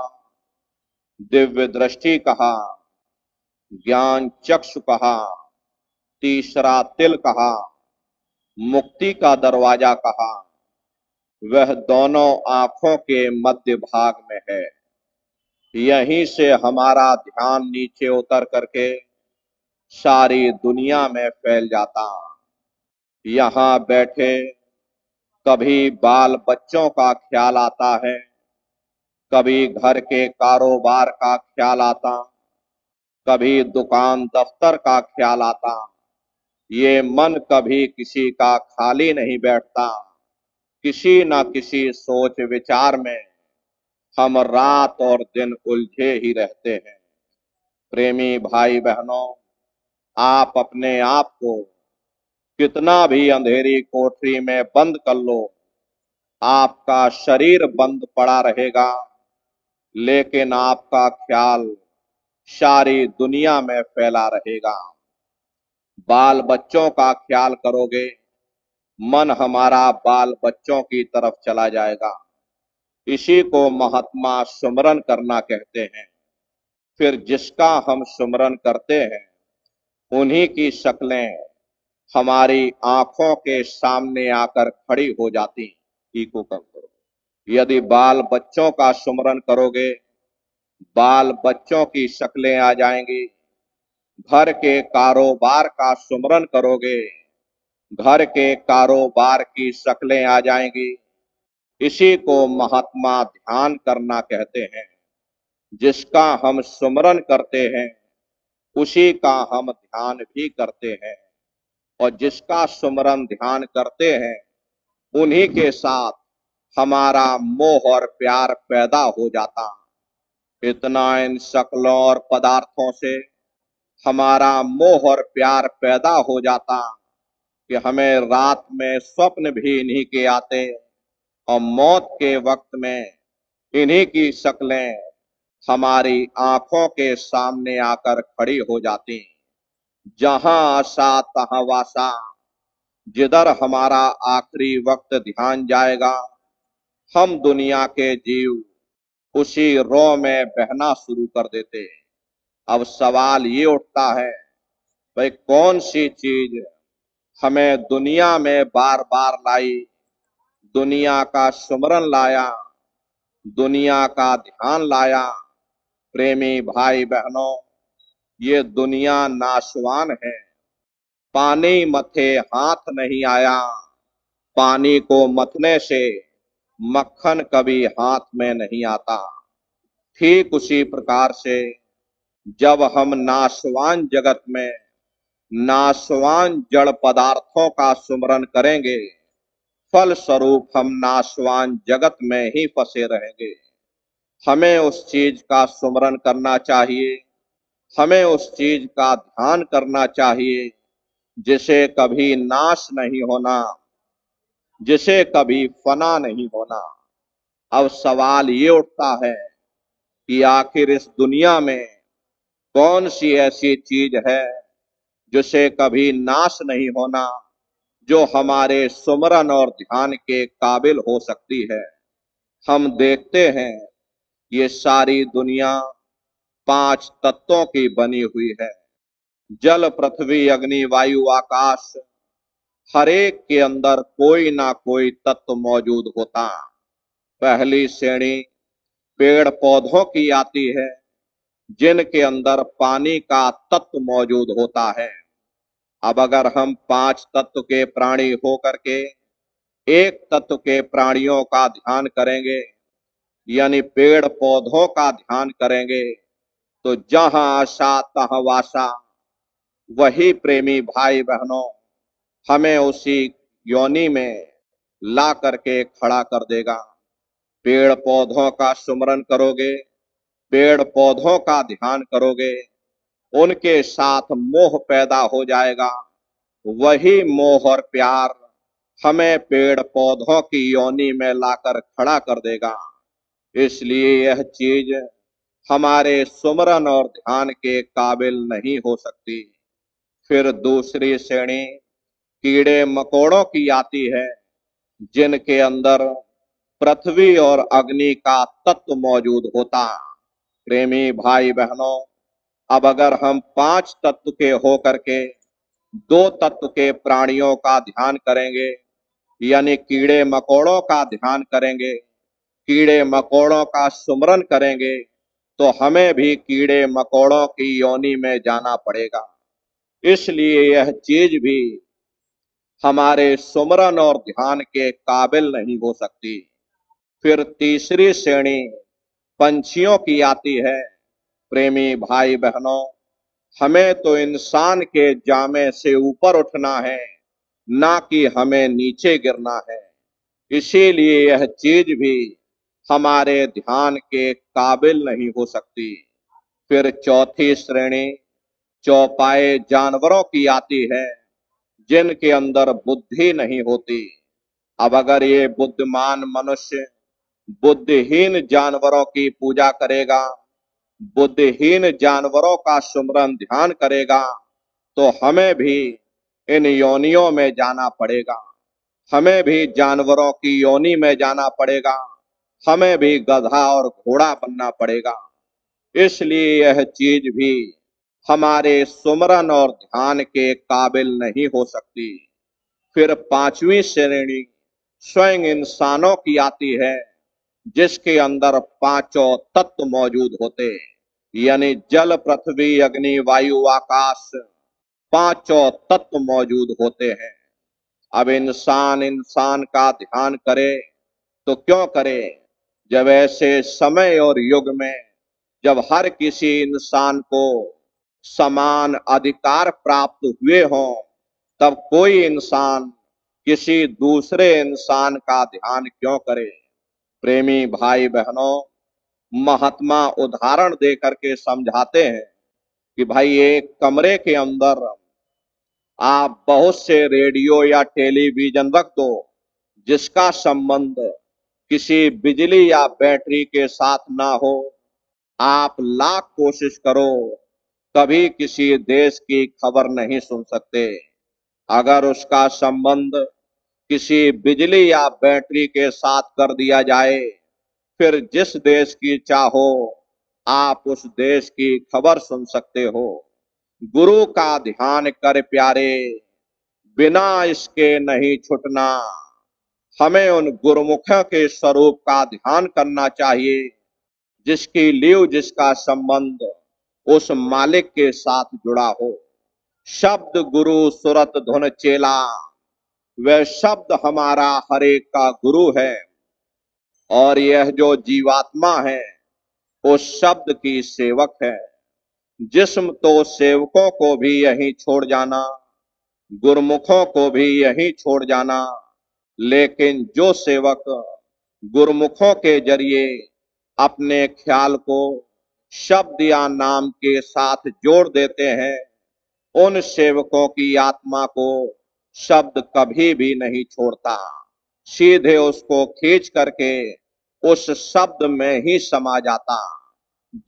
दिव्य दृष्टि कहा, ज्ञान चक्षु कहा, तीसरा तिल कहा, मुक्ति का दरवाजा कहा, वह दोनों आंखों के मध्य भाग में है। यहीं से हमारा ध्यान नीचे उतर करके सारी दुनिया में फैल जाता। यहाँ बैठे कभी बाल बच्चों का ख्याल आता है, कभी घर के कारोबार का ख्याल आता, कभी दुकान दफ्तर का ख्याल आता। ये मन कभी किसी का खाली नहीं बैठता। किसी न किसी सोच विचार में हम रात और दिन उलझे ही रहते हैं। प्रेमी भाई बहनों, आप अपने आप को कितना भी अंधेरी कोठरी में बंद कर लो, आपका शरीर बंद पड़ा रहेगा, लेकिन आपका ख्याल सारी दुनिया में फैला रहेगा। बाल बच्चों का ख्याल करोगे, मन हमारा बाल बच्चों की तरफ चला जाएगा। इसी को महात्मा सुमरन करना कहते हैं। फिर जिसका हम सुमरन करते हैं, उन्हीं की शक्लें हमारी आंखों के सामने आकर खड़ी हो जाती। इको कम करो। यदि बाल बच्चों का सुमरन करोगे, बाल बच्चों की शक्लें आ जाएंगी। घर के कारोबार का सुमरन करोगे, घर के कारोबार की शक्लें आ जाएंगी। इसी को महात्मा ध्यान करना कहते हैं। जिसका हम सुमरन करते हैं उसी का हम ध्यान भी करते हैं, और जिसका सुमरन ध्यान करते हैं उन्हीं के साथ हमारा मोह और प्यार पैदा हो जाता। इतना इन शक्लों और पदार्थों से हमारा मोह और प्यार पैदा हो जाता कि हमें रात में स्वप्न भी इन्हीं के आते, और मौत के वक्त में इन्हीं की शक्लें हमारी आंखों के सामने आकर खड़ी हो जाती। जहां आशा तहां वासा, जिधर हमारा आखिरी वक्त ध्यान जाएगा, हम दुनिया के जीव उसी रो में बहना शुरू कर देते। अब सवाल ये उठता है, भाई कौन सी चीज हमें दुनिया में बार बार लाई, दुनिया का सुमरन लाया, दुनिया का ध्यान लाया। प्रेमी भाई बहनों, ये दुनिया नाशवान है। पानी मथे हाथ नहीं आया, पानी को मथने से मक्खन कभी हाथ में नहीं आता। ठीक उसी प्रकार से जब हम नाशवान जगत में नाशवान जड़ पदार्थों का सुमरन करेंगे, फल स्वरूप हम नाशवान जगत में ही फंसे रहेंगे। हमें उस चीज का सुमरन करना चाहिए, हमें उस चीज का ध्यान करना चाहिए जिसे कभी नाश नहीं होना, जिसे कभी फना नहीं होना। अब सवाल ये उठता है कि आखिर इस दुनिया में कौन सी ऐसी चीज है जिसे कभी नाश नहीं होना, जो हमारे सुमरन और ध्यान के काबिल हो सकती है। हम देखते हैं ये सारी दुनिया 5 तत्वों की बनी हुई है। जल, पृथ्वी, अग्नि, वायु, आकाश, हर एक के अंदर कोई ना कोई तत्व मौजूद होता। पहली श्रेणी पेड़ पौधों की आती है, जिनके अंदर पानी का तत्व मौजूद होता है। अब अगर हम 5 तत्व के प्राणी हो करके एक तत्व के प्राणियों का ध्यान करेंगे, यानी पेड़ पौधों का ध्यान करेंगे, तो जहां आशा तहां वासा, वही प्रेमी भाई बहनों हमें उसी योनि में ला करके खड़ा कर देगा। पेड़ पौधों का सुमरन करोगे, पेड़ पौधों का ध्यान करोगे, उनके साथ मोह पैदा हो जाएगा। वही मोह और प्यार हमें पेड़ पौधों की योनि में लाकर खड़ा कर देगा। इसलिए यह चीज हमारे सुमरन और ध्यान के काबिल नहीं हो सकती। फिर दूसरी श्रेणी कीड़े मकोड़ों की आती है, जिनके अंदर पृथ्वी और अग्नि का तत्व मौजूद होता। प्रेमी भाई बहनों, अब अगर हम 5 तत्व के होकर के 2 तत्व के प्राणियों का ध्यान करेंगे, यानी कीड़े मकोड़ों का ध्यान करेंगे, कीड़े मकोड़ों का सुमरन करेंगे, तो हमें भी कीड़े मकोड़ों की योनि में जाना पड़ेगा। इसलिए यह चीज भी हमारे सुमरन और ध्यान के काबिल नहीं हो सकती। फिर तीसरी श्रेणी पंछियों की आती है। प्रेमी भाई बहनों, हमें तो इंसान के जामे से ऊपर उठना है, ना कि हमें नीचे गिरना है। इसीलिए यह चीज भी हमारे ध्यान के काबिल नहीं हो सकती। फिर चौथी श्रेणी चौपाए जानवरों की आती है, जिनके अंदर बुद्धि नहीं होती। अब अगर ये बुद्धिमान मनुष्य बुद्धिहीन जानवरों की पूजा करेगा, बुद्धिहीन जानवरों का सुमरन ध्यान करेगा, तो हमें भी इन योनियों में जाना पड़ेगा, हमें भी जानवरों की योनि में जाना पड़ेगा, हमें भी गधा और घोड़ा बनना पड़ेगा। इसलिए यह चीज भी हमारे सुमरन और ध्यान के काबिल नहीं हो सकती। फिर पांचवी श्रेणी स्वयं इंसानों की आती है, जिसके अंदर पांचों तत्व मौजूद होते, यानी जल, पृथ्वी, अग्नि, वायु, आकाश, पांचों तत्व मौजूद होते हैं। अब इंसान इंसान का ध्यान करे तो क्यों करे, जब ऐसे समय और युग में जब हर किसी इंसान को समान अधिकार प्राप्त हुए हों, तब कोई इंसान किसी दूसरे इंसान का ध्यान क्यों करे। प्रेमी भाई बहनों, महात्मा उदाहरण दे करके समझाते हैं कि भाई एक कमरे के अंदर आप बहुत से रेडियो या टेलीविजन रख दो, जिसका संबंध किसी बिजली या बैटरी के साथ ना हो। आप लाख कोशिश करो, कभी किसी देश की खबर नहीं सुन सकते। अगर उसका संबंध किसी बिजली या बैटरी के साथ कर दिया जाए, फिर जिस देश की चाहो आप उस देश की खबर सुन सकते हो। गुरु का ध्यान कर प्यारे, बिना इसके नहीं छुटना। हमें उन गुरुमुखों के स्वरूप का ध्यान करना चाहिए, जिसकी लीव, जिसका संबंध उस मालिक के साथ जुड़ा हो। शब्द गुरु सुरत धुन चेला, वह शब्द हमारा हर एक का गुरु है। और यह जो जीवात्मा है उस शब्द की सेवक है। जिस्म तो सेवकों को भी यहीं छोड़ जाना, गुरुमुखों को भी यहीं छोड़ जाना, लेकिन जो सेवक गुरुमुखों के जरिए अपने ख्याल को शब्द या नाम के साथ जोड़ देते हैं, उन सेवकों की आत्मा को शब्द कभी भी नहीं छोड़ता, सीधे उसको खींच करके उस शब्द में ही समा जाता।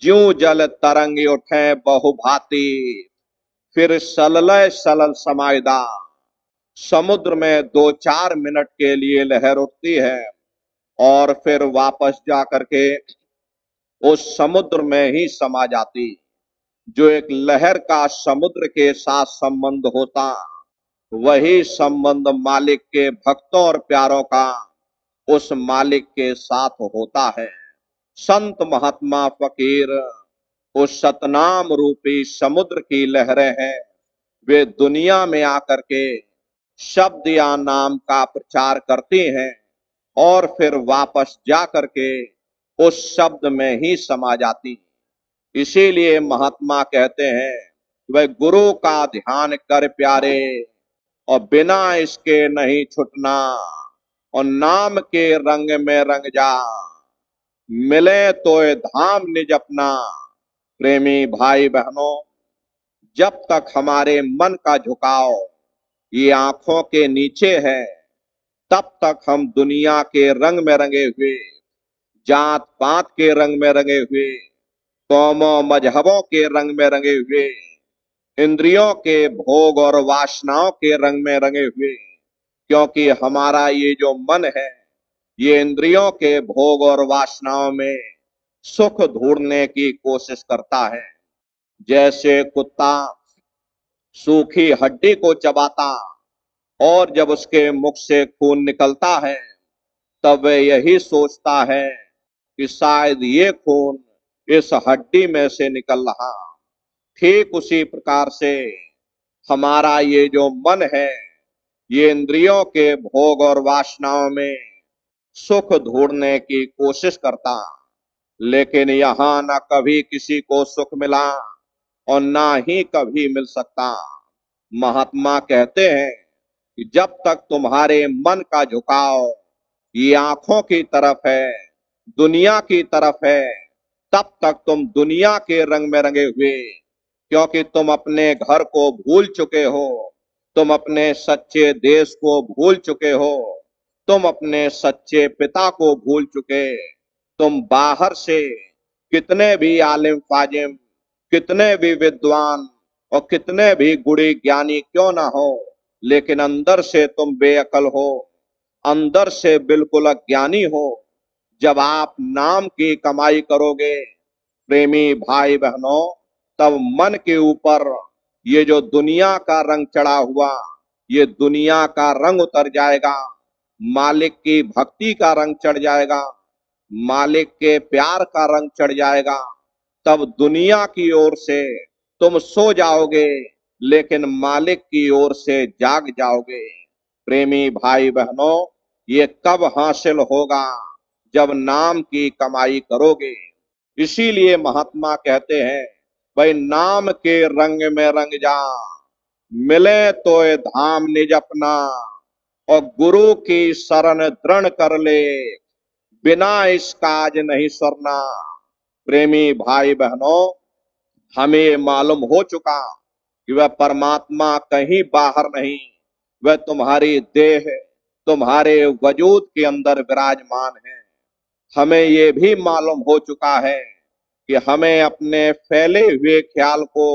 ज्यों जल तरंग उठे बहुभांति, फिर सललय सलल समायदा। समुद्र में 2-4 मिनट के लिए लहर उठती है और फिर वापस जा करके उस समुद्र में ही समा जाती। जो एक लहर का समुद्र के साथ संबंध होता, वही संबंध मालिक के भक्तों और प्यारों का उस मालिक के साथ होता है। संत महात्मा फकीर उस सतनाम रूपी समुद्र की लहरें हैं। वे दुनिया में आकर के शब्द या नाम का प्रचार करती हैं और फिर वापस जा करके उस शब्द में ही समा जाती। इसीलिए महात्मा कहते हैं, वह गुरु का ध्यान कर प्यारे, और बिना इसके नहीं छुटना, और नाम के रंग में रंग जा, मिले तो धाम निज अपना। प्रेमी भाई बहनों, जब तक हमारे मन का झुकाव ये आंखों के नीचे है, तब तक हम दुनिया के रंग में रंगे हुए, जात पात के रंग में रंगे हुए, कौमों मजहबों के रंग में रंगे हुए, इंद्रियों के भोग और वासनाओं के रंग में रंगे हुए, क्योंकि हमारा ये जो मन है, ये इंद्रियों के भोग और वासनाओं में सुख ढूंढने की कोशिश करता है। जैसे कुत्ता सूखी हड्डी को चबाता और जब उसके मुख से खून निकलता है, तब वह यही सोचता है कि शायद ये खून इस हड्डी में से निकल रहा। ठीक उसी प्रकार से हमारा ये जो मन है, ये इंद्रियों के भोग और वासनाओं में सुख ढूंढने की कोशिश करता, लेकिन यहाँ न कभी किसी को सुख मिला और ना ही कभी मिल सकता। महात्मा कहते हैं कि जब तक तुम्हारे मन का झुकाव ये आंखों की तरफ है, दुनिया की तरफ है, तब तक तुम दुनिया के रंग में रंगे हुए, क्योंकि तुम अपने घर को भूल चुके हो, तुम अपने सच्चे देश को भूल चुके हो, तुम अपने सच्चे पिता को भूल चुके। तुम बाहर से कितने भी आलिम फाजिम, कितने भी विद्वान और कितने भी गुणी ज्ञानी क्यों ना हो, लेकिन अंदर से तुम बेअकल हो, अंदर से बिल्कुल अज्ञानी हो। जब आप नाम की कमाई करोगे, प्रेमी भाई बहनों, तब मन के ऊपर ये जो दुनिया का रंग चढ़ा हुआ, ये दुनिया का रंग उतर जाएगा, मालिक की भक्ति का रंग चढ़ जाएगा, मालिक के प्यार का रंग चढ़ जाएगा। तब दुनिया की ओर से तुम सो जाओगे, लेकिन मालिक की ओर से जाग जाओगे। प्रेमी भाई बहनों, ये कब हासिल होगा? जब नाम की कमाई करोगे। इसीलिए महात्मा कहते हैं, भाई नाम के रंग में रंग जा, मिले तो ये धाम निज अपना, और गुरु की शरण दृढ़ कर ले, बिना इस काज नहीं सरना। प्रेमी भाई बहनों, हमें मालूम हो चुका कि वह परमात्मा कहीं बाहर नहीं, वह तुम्हारी देह, तुम्हारे वजूद के अंदर विराजमान है। हमें ये भी मालूम हो चुका है कि हमें अपने फैले हुए ख्याल को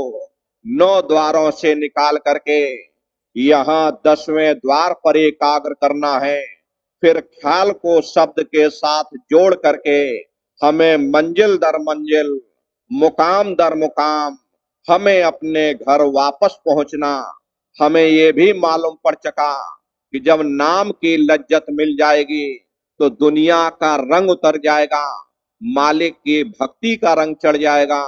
9 द्वारों से निकाल करके यहाँ 10वें द्वार पर एकाग्र करना है। फिर ख्याल को शब्द के साथ जोड़ करके हमें मंजिल दर मंजिल, मुकाम दर मुकाम, हमें अपने घर वापस पहुंचना। हमें ये भी मालूम पड़ चुका कि जब नाम की लज्जत मिल जाएगी तो दुनिया का रंग उतर जाएगा, मालिक की भक्ति का रंग चढ़ जाएगा,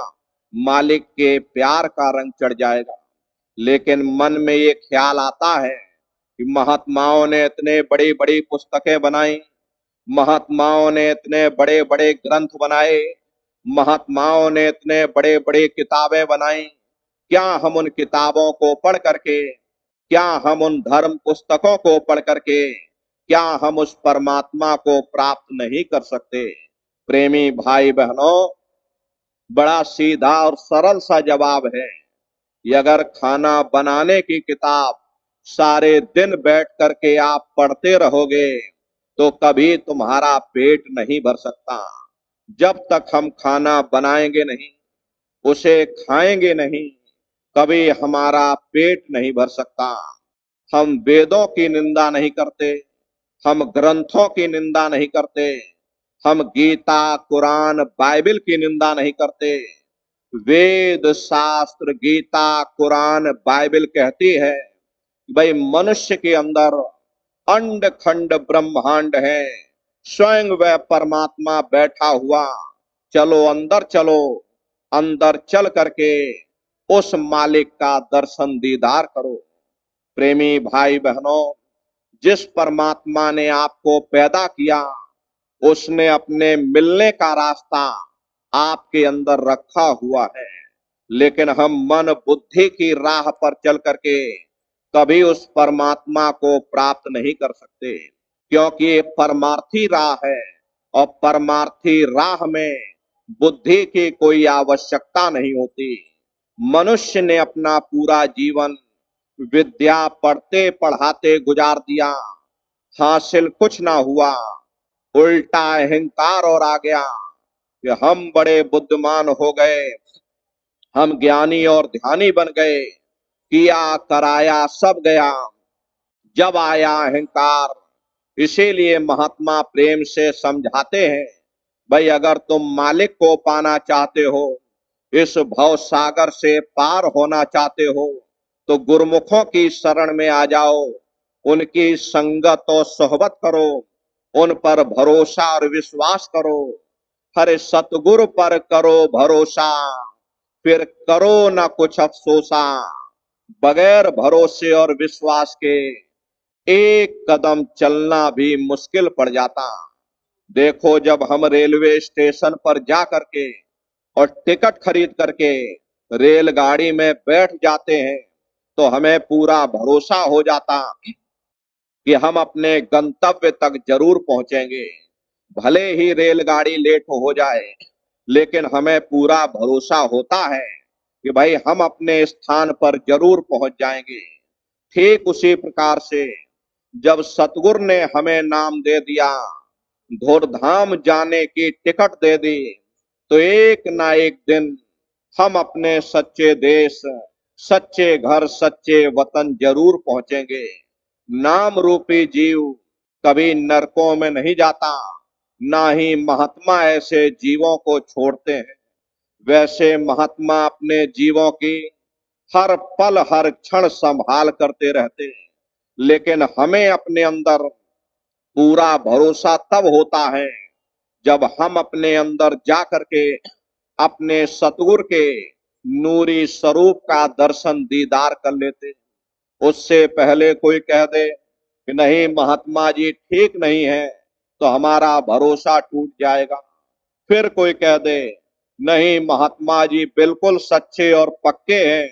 मालिक के प्यार का रंग चढ़ जाएगा। लेकिन मन में ये ख्याल आता है कि महात्माओं ने इतने बड़ी बड़ी पुस्तकें बनाई, महात्माओं ने इतने बड़े बड़े ग्रंथ बनाए, महात्माओं ने इतने बड़े बड़े किताबें बनाई, क्या हम उन किताबों को पढ़ करके, क्या हम उन धर्म पुस्तकों को पढ़ करके, क्या हम उस परमात्मा को प्राप्त नहीं कर सकते? प्रेमी भाई बहनों, बड़ा सीधा और सरल सा जवाब है। ये अगर खाना बनाने की किताब सारे दिन बैठ करके आप पढ़ते रहोगे तो कभी तुम्हारा पेट नहीं भर सकता। जब तक हम खाना बनाएंगे नहीं, उसे खाएंगे नहीं, कभी हमारा पेट नहीं भर सकता। हम वेदों की निंदा नहीं करते, हम ग्रंथों की निंदा नहीं करते, हम गीता, कुरान, बाइबल की निंदा नहीं करते। वेद, शास्त्र, गीता, कुरान, बाइबल कहती है भाई मनुष्य के अंदर अंड खंड ब्रह्मांड है, स्वयं वह परमात्मा बैठा हुआ। चलो अंदर चलो, अंदर चल करके उस मालिक का दर्शन दीदार करो। प्रेमी भाई बहनों, जिस परमात्मा ने आपको पैदा किया, उसने अपने मिलने का रास्ता आपके अंदर रखा हुआ है। लेकिन हम मन बुद्धि की राह पर चल करके कभी उस परमात्मा को प्राप्त नहीं कर सकते, क्योंकि ये परमार्थी राह है, और परमार्थी राह में बुद्धि की कोई आवश्यकता नहीं होती। मनुष्य ने अपना पूरा जीवन विद्या पढ़ते पढ़ाते गुजार दिया, हासिल कुछ ना हुआ, उल्टा अहंकार और आ गया कि हम बड़े बुद्धिमान हो गए, हम ज्ञानी और ध्यानी बन गए, किया कराया सब गया। जब आया अहंकार, इसीलिए महात्मा प्रेम से समझाते हैं, भाई अगर तुम मालिक को पाना चाहते हो, इस भव सागर से पार होना चाहते हो, तो गुरुमुखों की शरण में आ जाओ, उनकी संगत और सोहबत करो, उन पर भरोसा और विश्वास करो। हरे सतगुरु पर करो भरोसा, फिर करो ना कुछ अफसोसा। बगैर भरोसे और विश्वास के एक कदम चलना भी मुश्किल पड़ जाता। देखो, जब हम रेलवे स्टेशन पर जा करके और टिकट खरीद करके रेलगाड़ी में बैठ जाते हैं, तो हमें पूरा भरोसा हो जाता कि हम अपने गंतव्य तक जरूर पहुंचेंगे। भले ही रेलगाड़ी लेट हो जाए, लेकिन हमें पूरा भरोसा होता है कि भाई हम अपने स्थान पर जरूर पहुंच जाएंगे। ठीक उसी प्रकार से जब सतगुरु ने हमें नाम दे दिया, धूर्धाम जाने की टिकट दे दी, तो एक ना एक दिन हम अपने सच्चे देश, सच्चे घर, सच्चे वतन जरूर पहुंचेंगे। नाम रूपी जीव कभी नरकों में नहीं जाता, ना ही महात्मा ऐसे जीवों को छोड़ते हैं। वैसे महात्मा अपने जीवों की हर पल हर क्षण संभाल करते रहते हैं, लेकिन हमें अपने अंदर पूरा भरोसा तब होता है जब हम अपने अंदर जा करके अपने सतगुरु के नूरी स्वरूप का दर्शन दीदार कर लेते। उससे पहले कोई कह दे कि नहीं महात्मा जी ठीक नहीं है, तो हमारा भरोसा टूट जाएगा। फिर कोई कह दे नहीं महात्मा जी बिल्कुल सच्चे और पक्के हैं,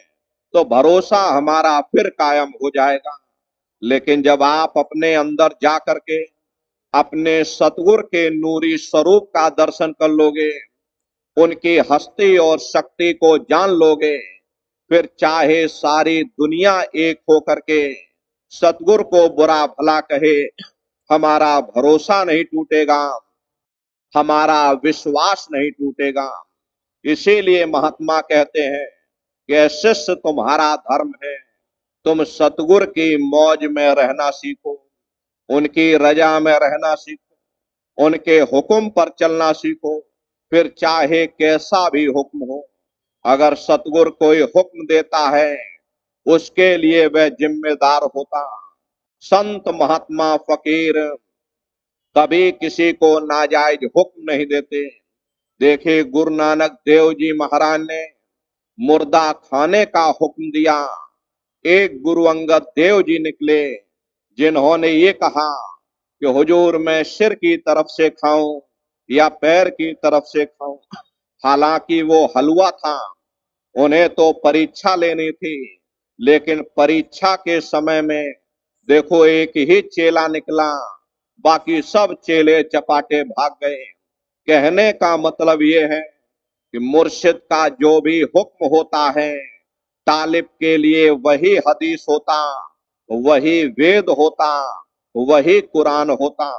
तो भरोसा हमारा फिर कायम हो जाएगा। लेकिन जब आप अपने अंदर जा करके अपने सतगुरु के नूरी स्वरूप का दर्शन कर लोगे, उनकी हस्ती और शक्ति को जान लोगे, फिर चाहे सारी दुनिया एक होकर के सतगुरु को बुरा भला कहे, हमारा भरोसा नहीं टूटेगा, हमारा विश्वास नहीं टूटेगा। इसीलिए महात्मा कहते हैं कि शिष्य तुम्हारा धर्म है, तुम सतगुरु की मौज में रहना सीखो, उनकी रजा में रहना सीखो, उनके हुक्म पर चलना सीखो। फिर चाहे कैसा भी हुक्म हो, अगर सतगुरु कोई हुक्म देता है उसके लिए वह जिम्मेदार होता। संत महात्मा फकीर कभी किसी को नाजायज हुक्म नहीं देते। देखिए गुरु नानक देव जी महाराज ने मुर्दा खाने का हुक्म दिया। एक गुरु अंगद देव जी निकले जिन्होंने ये कहा कि हुजूर मैं सिर की तरफ से खाऊं या पैर की तरफ से खाऊं। हालांकि वो हलवा था, उन्हें तो परीक्षा लेनी थी, लेकिन परीक्षा के समय में देखो एक ही चेला निकला, बाकी सब चेले चपाटे भाग गए। कहने का मतलब ये है कि मुर्शिद का जो भी हुक्म होता है, तालिब के लिए वही हदीस होता, वही वेद होता, वही कुरान होता।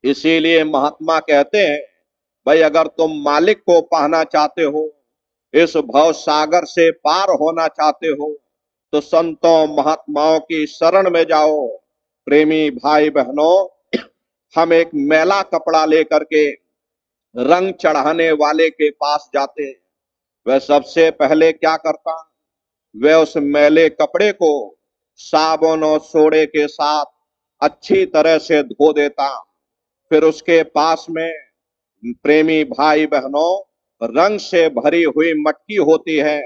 इसीलिए महात्मा कहते हैं भाई अगर तुम मालिक को पाना चाहते हो, इस भव सागर से पार होना चाहते हो, तो संतों महात्माओं की शरण में जाओ। प्रेमी भाई बहनों, हम एक मैला कपड़ा लेकर के रंग चढ़ाने वाले के पास जाते, वह सबसे पहले क्या करता, वह उस मैले कपड़े को साबुन और सोडे के साथ अच्छी तरह से धो देता। फिर उसके पास में प्रेमी भाई बहनों रंग से भरी हुई मटकी होती है,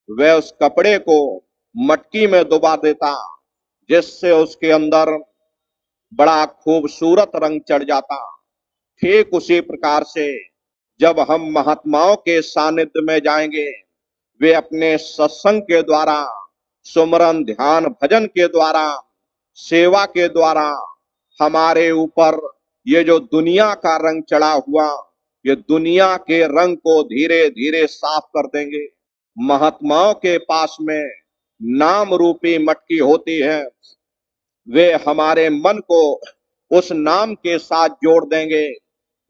वह उस कपड़े को मटकी में डुबा देता, जिससे उसके अंदर बड़ा खूबसूरत रंग चढ़ जाता। ठीक उसी प्रकार से जब हम महात्माओं के सानिध्य में जाएंगे, वे अपने सत्संग के द्वारा, सुमरन ध्यान भजन के द्वारा, सेवा के द्वारा हमारे ऊपर ये जो दुनिया का रंग चढ़ा हुआ, ये दुनिया के रंग को धीरे धीरे साफ कर देंगे। महात्माओं के पास में नाम रूपी मटकी होती है, वे हमारे मन को उस नाम के साथ जोड़ देंगे,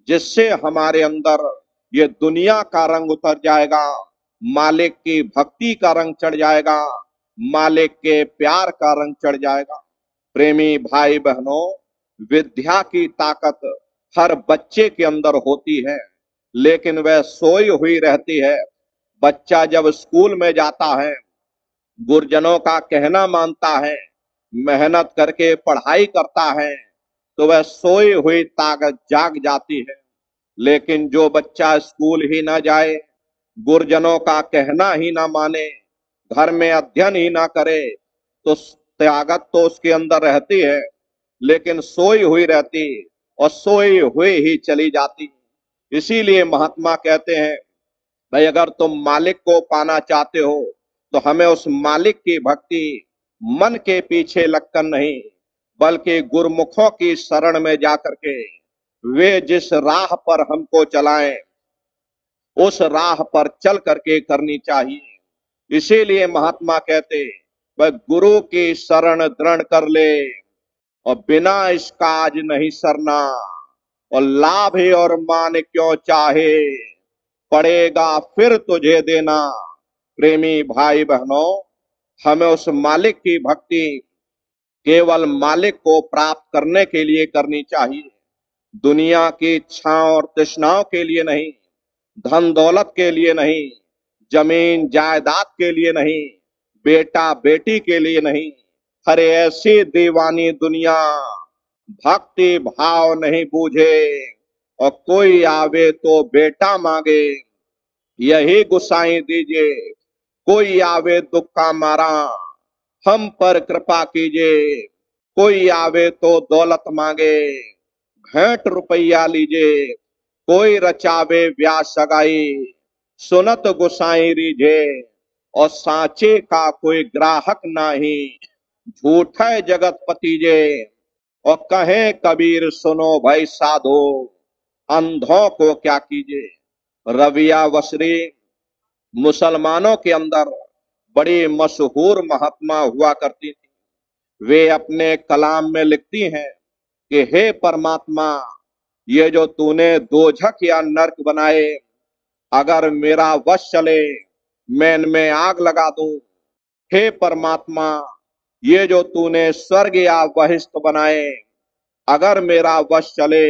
जिससे हमारे अंदर ये दुनिया का रंग उतर जाएगा, मालिक की भक्ति का रंग चढ़ जाएगा, मालिक के प्यार का रंग चढ़ जाएगा। प्रेमी भाई बहनों, विद्या की ताकत हर बच्चे के अंदर होती है, लेकिन वह सोई हुई रहती है। बच्चा जब स्कूल में जाता है, गुरुजनों का कहना मानता है, मेहनत करके पढ़ाई करता है, तो वह सोई हुई ताकत जाग जाती है। लेकिन जो बच्चा स्कूल ही ना जाए, गुरुजनों का कहना ही ना माने, घर में अध्ययन ही ना करे, तो ताकत तो उसके अंदर रहती है, लेकिन सोई हुई रहती और सोई हुई ही चली जाती। इसीलिए महात्मा कहते हैं भाई अगर तुम मालिक को पाना चाहते हो, तो हमें उस मालिक की भक्ति मन के पीछे लगकर नहीं, बल्कि गुरुमुखों की शरण में जाकर के वे जिस राह पर हमको चलाएं, उस राह पर चल करके करनी चाहिए। इसीलिए महात्मा कहते वह गुरु की शरण दृढ़ कर ले और बिना इसका आज नहीं सरना, और लाभ और मान क्यों चाहे, पड़ेगा फिर तुझे देना। प्रेमी भाई बहनों, हमें उस मालिक की भक्ति केवल मालिक को प्राप्त करने के लिए करनी चाहिए, दुनिया की इच्छाओं और तृष्णाओं के लिए नहीं। धन दौलत के लिए नहीं, जमीन जायदाद के लिए नहीं, बेटा बेटी के लिए नहीं। हरे ऐसी दीवानी दुनिया भक्ति भाव नहीं बूझे, और कोई आवे तो बेटा मांगे, यही गुसाई दीजिए। कोई आवे दुख का मारा, हम पर कृपा कीजिए। कोई आवे तो दौलत मांगे, भेंट रुपया लीजिए। कोई रचावे ब्याह सगाई, सुनत गुसाई रीझे। और सांचे का कोई ग्राहक नाही, झूठ है जगत पतीजे। और कहे कबीर सुनो भाई साधो, अंधों को क्या कीजिए। रविया वसरी मुसलमानों के अंदर बड़ी मशहूर महात्मा हुआ करती थी। वे अपने कलाम में लिखती हैं कि हे परमात्मा, ये जो तूने दोजख या नरक बनाए, अगर मेरा वश चले मैं इनमें आग लगा दूं। हे परमात्मा, ये जो तूने स्वर्ग या बहिष्ठ बनाए, अगर मेरा वश चले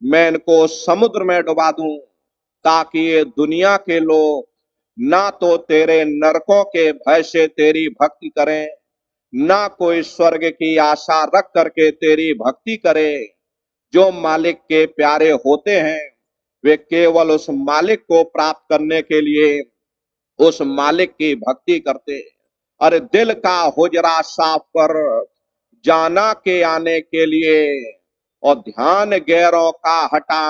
मैं इनको समुद्र में डुबा दूं, ताकि ये दुनिया के लोग ना तो तेरे नरकों के भय से तेरी भक्ति करें, ना कोई स्वर्ग की आशा रख करके तेरी भक्ति करे। जो मालिक के प्यारे होते हैं वे केवल उस मालिक को प्राप्त करने के लिए उस मालिक की भक्ति करते। अरे दिल का हुजरा साफ कर जाना के आने के लिए, और ध्यान गैरों का हटा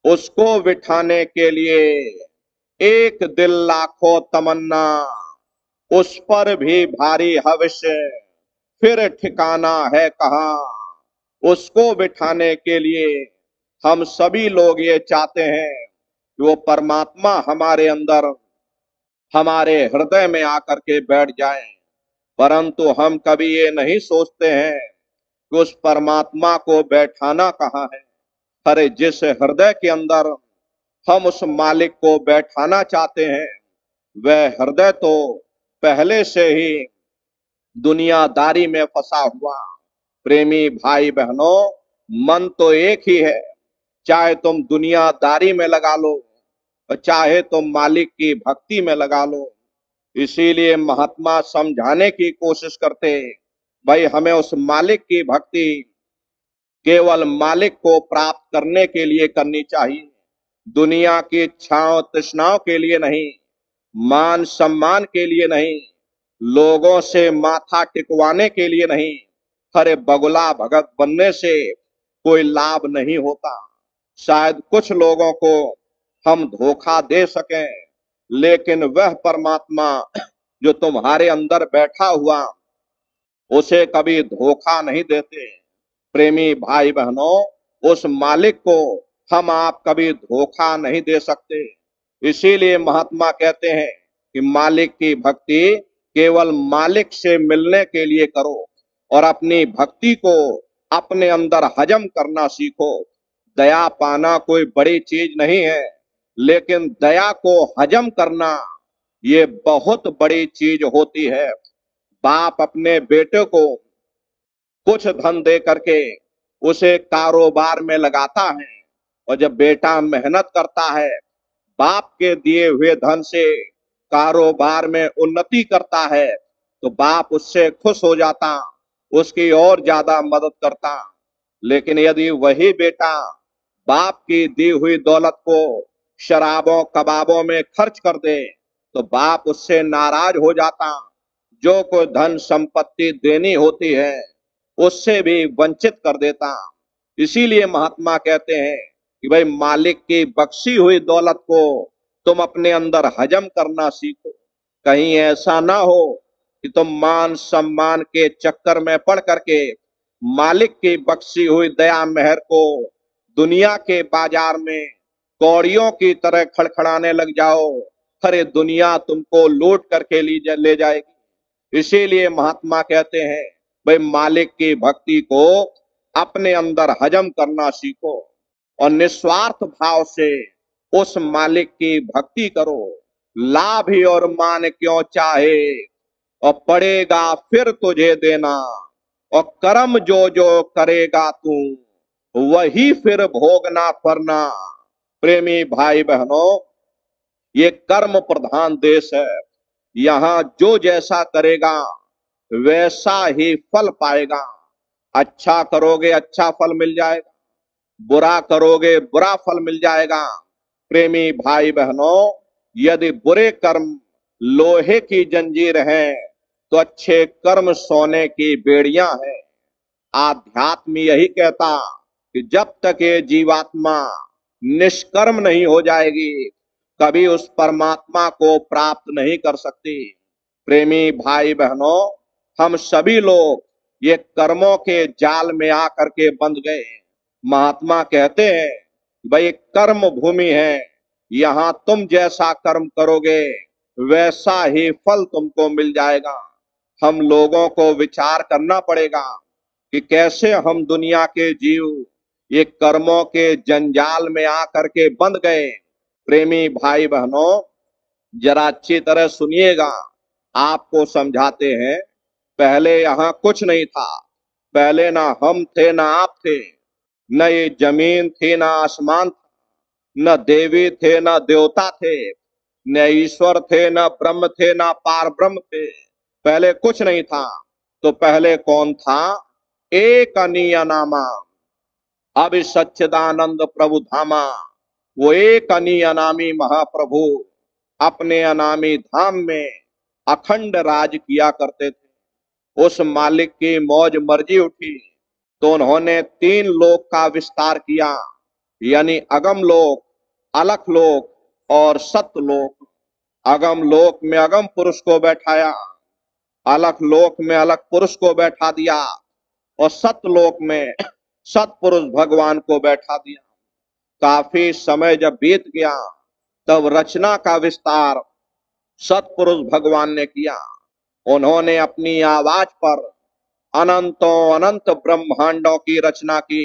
उसको बिठाने के लिए। एक दिल लाखों तमन्ना, उस पर भी भारी हविष्य, फिर ठिकाना है कहाँ उसको बिठाने के लिए। हम सभी लोग ये चाहते हैं कि वो परमात्मा हमारे अंदर हमारे हृदय में आकर के बैठ जाए, परंतु हम कभी ये नहीं सोचते हैं कि उस परमात्मा को बैठाना कहाँ है। अरे जिस हृदय के अंदर हम उस मालिक को बैठाना चाहते हैं, वह हृदय तो पहले से ही दुनियादारी में फंसा हुआ। प्रेमी भाई बहनों, मन तो एक ही है, चाहे तुम दुनियादारी में लगा लो और चाहे तुम मालिक की भक्ति में लगा लो। इसीलिए महात्मा समझाने की कोशिश करते, भाई हमें उस मालिक की भक्ति केवल मालिक को प्राप्त करने के लिए करनी चाहिए, दुनिया की इच्छाओं तृष्णाओं के लिए नहीं, मान सम्मान के लिए नहीं, लोगों से माथा टिकवाने के लिए नहीं। अरे बगुला भगत बनने से कोई लाभ नहीं होता। शायद कुछ लोगों को हम धोखा दे सकें, लेकिन वह परमात्मा जो तुम्हारे अंदर बैठा हुआ उसे कभी धोखा नहीं देते। प्रेमी भाई बहनों, उस मालिक को हम आप कभी धोखा नहीं दे सकते। इसीलिए महात्मा कहते हैं कि मालिक की भक्ति केवल मालिक से मिलने के लिए करो, और अपनी भक्ति को अपने अंदर हजम करना सीखो। दया पाना कोई बड़ी चीज नहीं है, लेकिन दया को हजम करना ये बहुत बड़ी चीज होती है। बाप अपने बेटे को कुछ धन दे करके उसे कारोबार में लगाता है, और जब बेटा मेहनत करता है, बाप के दिए हुए धन से कारोबार में उन्नति करता है, तो बाप उससे खुश हो जाता, उसकी और ज्यादा मदद करता। लेकिन यदि वही बेटा बाप की दी हुई दौलत को शराबों कबाबों में खर्च कर दे, तो बाप उससे नाराज हो जाता, जो कोई धन संपत्ति देनी होती है उससे भी वंचित कर देता। इसीलिए महात्मा कहते हैं कि भाई मालिक की बख्शी हुई दौलत को तुम अपने अंदर हजम करना सीखो। कहीं ऐसा ना हो कि तुम मान सम्मान के चक्कर में पड़ करके मालिक की बख्शी हुई दया मेहर को दुनिया के बाजार में कौड़ियों की तरह खड़खड़ाने लग जाओ। अरे दुनिया तुमको लूट करके ले जाएगी। इसीलिए महात्मा कहते हैं भाई मालिक की भक्ति को अपने अंदर हजम करना सीखो, और निस्वार्थ भाव से उस मालिक की भक्ति करो। लाभ ही और मान क्यों चाहे, और पड़ेगा फिर तुझे देना, और कर्म जो जो करेगा तू वही फिर भोगना पड़ना। प्रेमी भाई बहनों, ये कर्म प्रधान देश है। यहाँ जो जैसा करेगा वैसा ही फल पाएगा। अच्छा करोगे अच्छा फल मिल जाएगा, बुरा करोगे बुरा फल मिल जाएगा। प्रेमी भाई बहनों, यदि बुरे कर्म लोहे की जंजीर है तो अच्छे कर्म सोने की बेड़ियां हैं। आध्यात्म यही कहता कि जब तक ये जीवात्मा निष्कर्म नहीं हो जाएगी, कभी उस परमात्मा को प्राप्त नहीं कर सकती। प्रेमी भाई बहनों, हम सभी लोग ये कर्मों के जाल में आकर के बंध गए। महात्मा कहते हैं भाई कर्म भूमि है, यहाँ तुम जैसा कर्म करोगे वैसा ही फल तुमको मिल जाएगा। हम लोगों को विचार करना पड़ेगा कि कैसे हम दुनिया के जीव ये कर्मों के जंजाल में आकर के बंध गए। प्रेमी भाई बहनों, जरा अच्छी तरह सुनिएगा, आपको समझाते हैं। पहले यहाँ कुछ नहीं था। पहले ना हम थे ना आप थे, न ये जमीन थी ना आसमान था, न देवी थे न देवता थे, न ईश्वर थे न ब्रह्म थे न पार ब्रह्म थे। पहले कुछ नहीं था। तो पहले कौन था? एक अनीय नामा अब सच्चिदानंद प्रभु धामा। वो एक अनीय अनामी महाप्रभु अपने अनामी धाम में अखंड राज किया करते थे। उस मालिक की मौज मर्जी उठी तो उन्होंने 3 लोक का विस्तार किया, यानी अगम लोक, अलख लोक और सत्य लोक। अगम लोक में अगम पुरुष को बैठाया, अलख लोक में अलख पुरुष को बैठा दिया और सत्य लोक में सतपुरुष भगवान को बैठा दिया। काफी समय जब बीत गया तब रचना का विस्तार सतपुरुष भगवान ने किया। उन्होंने अपनी आवाज पर अनंतों अनंत ब्रह्मांडों की रचना की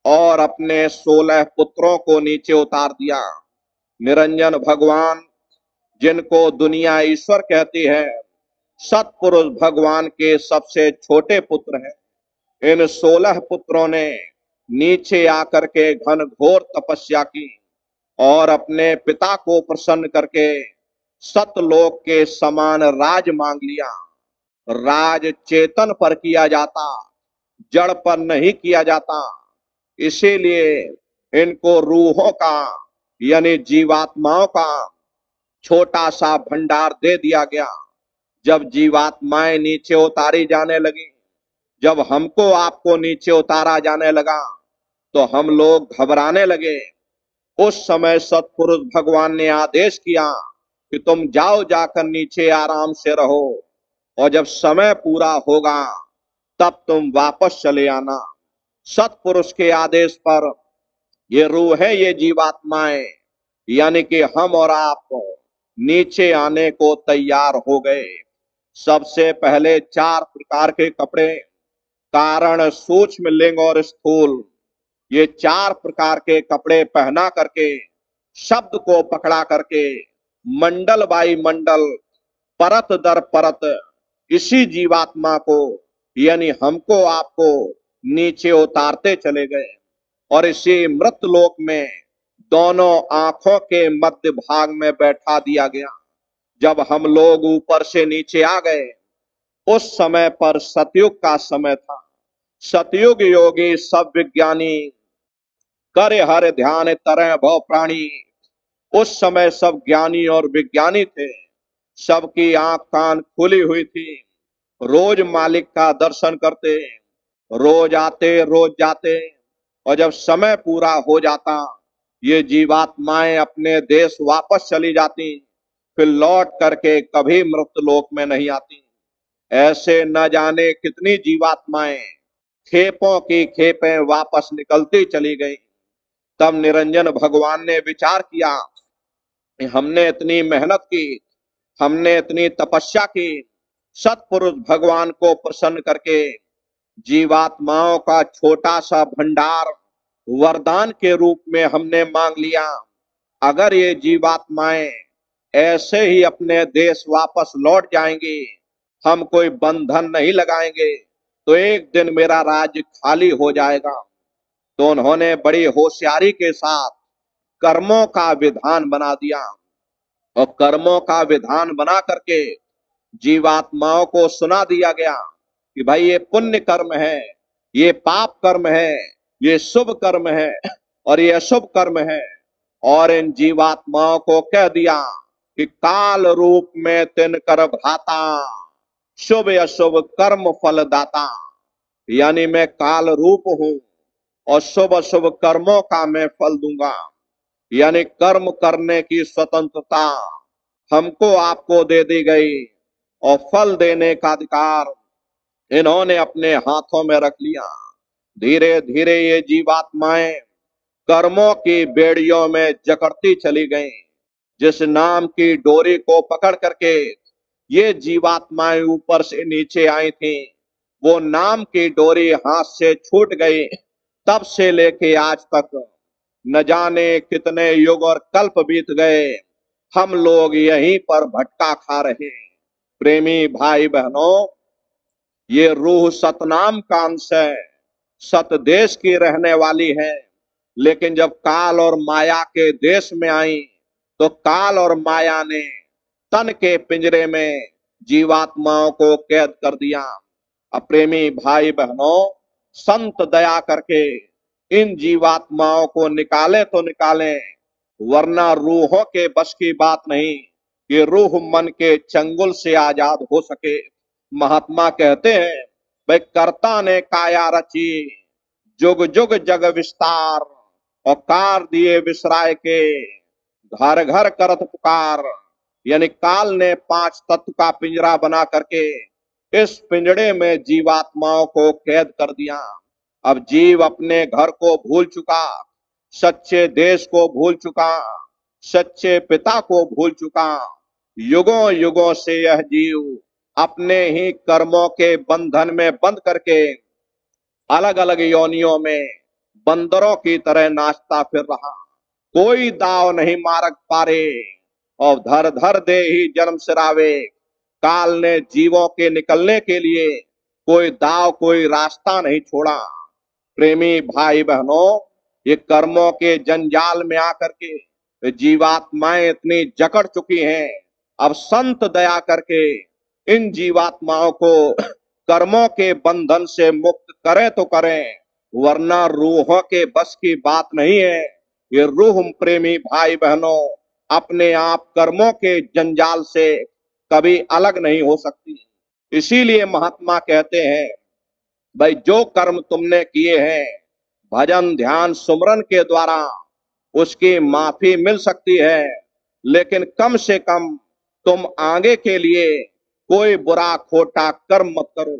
और अपने 16 पुत्रों को नीचे उतार दिया। निरंजन भगवान, जिनको दुनिया ईश्वर कहती है, सतपुरुष भगवान के सबसे छोटे पुत्र हैं। इन 16 पुत्रों ने नीचे आकर के घन घोर तपस्या की और अपने पिता को प्रसन्न करके सतलोक के समान राज मांग लिया। राज चेतन पर किया जाता, जड़ पर नहीं किया जाता। इसीलिए इनको रूहों का यानी जीवात्माओं का छोटा सा भंडार दे दिया गया। जब जीवात्माएं नीचे उतारी जाने लगी, जब हमको आपको नीचे उतारा जाने लगा, तो हम लोग घबराने लगे। उस समय सतपुरुष भगवान ने आदेश किया कि तुम जाओ, जाकर नीचे आराम से रहो और जब समय पूरा होगा तब तुम वापस चले आना। सतपुरुष के आदेश पर ये रूह है, ये जीवात्माएं यानी कि हम और आप नीचे आने को तैयार हो गए। सबसे पहले 4 प्रकार के कपड़े, कारण, सूक्ष्म, लिंग और स्थूल, ये 4 प्रकार के कपड़े पहना करके, शब्द को पकड़ा करके मंडल बाई मंडल, परत दर परत इसी जीवात्मा को यानी हमको आपको नीचे उतारते चले गए और इसी मृत लोक में दोनों आंखों के मध्य भाग में बैठा दिया गया। जब हम लोग ऊपर से नीचे आ गए, उस समय पर सतयुग का समय था। सतयुग योगी सब विज्ञानी करे हर ध्यान तरह भव प्राणी। उस समय सब ज्ञानी और विज्ञानी थे, सबकी आंख कान खुली हुई थी। रोज मालिक का दर्शन करते, रोज आते रोज जाते और जब समय पूरा हो जाता, ये जीवात्माएं अपने देश वापस चली जाती, फिर लौट करके कभी मृतलोक में नहीं आती। ऐसे न जाने कितनी जीवात्माएं खेपों की खेपें वापस निकलती चली गई। तब निरंजन भगवान ने विचार किया, हमने इतनी मेहनत की, हमने इतनी तपस्या की, सतपुरुष भगवान को प्रसन्न करके जीवात्माओं का छोटा सा भंडार वरदान के रूप में हमने मांग लिया। अगर ये जीवात्माएं ऐसे ही अपने देश वापस लौट जाएंगी, हम कोई बंधन नहीं लगाएंगे, तो एक दिन मेरा राज्य खाली हो जाएगा। तो उन्होंने बड़ी होशियारी के साथ कर्मों का विधान बना दिया और कर्मों का विधान बना करके जीवात्माओं को सुना दिया गया कि भाई ये पुण्य कर्म है, ये पाप कर्म है, ये शुभ कर्म है और ये अशुभ कर्म है। और इन जीवात्माओं को कह दिया कि काल रूप में तिन कर भाता, शुभ अशुभ कर्म फल दाता। यानी मैं काल रूप हूं और शुभ अशुभ कर्मों का मैं फल दूंगा। यानी कर्म करने की स्वतंत्रता हमको आपको दे दी गई और फल देने का अधिकार इन्होंने अपने हाथों में रख लिया। धीरे धीरे ये जीवात्माएं कर्मों की बेड़ियों में जकड़ती चली गईं। जिस नाम की डोरी को पकड़ करके ये जीवात्माएं ऊपर से नीचे आई थी, वो नाम की डोरी हाथ से छूट गई। तब से लेके आज तक न जाने कितने युग और कल्प बीत गए, हम लोग यहीं पर भटका खा रहे हैं। प्रेमी भाई बहनों, ये रूह सतनाम का अंश है, सत देश की रहने वाली है। लेकिन जब काल और माया के देश में आई तो काल और माया ने तन के पिंजरे में जीवात्माओं को कैद कर दिया। अप्रेमी भाई बहनों, संत दया करके इन जीवात्माओं को निकाले तो निकाले, वरना रूहों के बस की बात नहीं कि रूह मन के चंगुल से आजाद हो सके। महात्मा कहते हैं, भाई कर्ता ने काया रची, जुग जुग जग विस्तार, और कार दिए विसराय के, घर घर करत पुकार। यानी काल ने 5 तत्व का पिंजरा बना करके इस पिंजड़े में जीवात्माओं को कैद कर दिया। अब जीव अपने घर को भूल चुका, सच्चे देश को भूल चुका, सच्चे पिता को भूल चुका। युगों युगों से यह जीव अपने ही कर्मों के बंधन में बंद करके अलग अलग योनियों में बंदरों की तरह नाचता फिर रहा। कोई दाव नहीं मारक पारे और धर धर दे ही जन्म सिरावे। काल ने जीवों के निकलने के लिए कोई दाव कोई रास्ता नहीं छोड़ा। प्रेमी भाई बहनों, ये कर्मों के जंजाल में आकर के जीवात्माएं इतनी जकड़ चुकी हैं। अब संत दया करके इन जीवात्माओं को कर्मों के बंधन से मुक्त करें तो करें, वरना रूहों के बस की बात नहीं है। ये रूह प्रेमी भाई बहनों अपने आप कर्मों के जंजाल से कभी अलग नहीं हो सकती। इसीलिए महात्मा कहते हैं, भाई जो कर्म तुमने किए हैं भजन ध्यान सुमरन के द्वारा उसकी माफी मिल सकती है, लेकिन कम से कम तुम आगे के लिए कोई बुरा खोटा कर्म मत करो।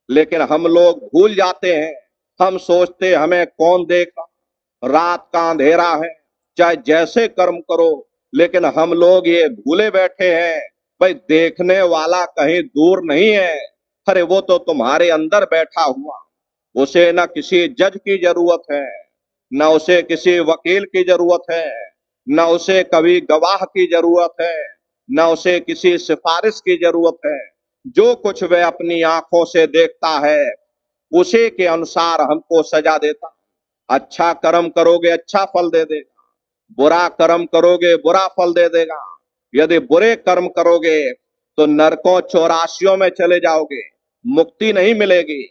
लेकिन हम लोग भूल जाते हैं, हम सोचते हमें कौन देखा, रात का अंधेरा है, चाहे जैसे कर्म करो। लेकिन हम लोग ये भूले बैठे हैं, भाई देखने वाला कहीं दूर नहीं है। अरे वो तो तुम्हारे अंदर बैठा हुआ, उसे न किसी जज की जरूरत है, न उसे किसी वकील की जरूरत है, न उसे कभी गवाह की जरूरत है, न उसे किसी सिफारिश की जरूरत है। जो कुछ वह अपनी आंखों से देखता है उसी के अनुसार हमको सजा देता। अच्छा कर्म करोगे अच्छा फल दे देगा, बुरा कर्म करोगे बुरा फल दे देगा। यदि बुरे कर्म करोगे तो नरकों 84 में चले जाओगे, मुक्ति नहीं मिलेगी।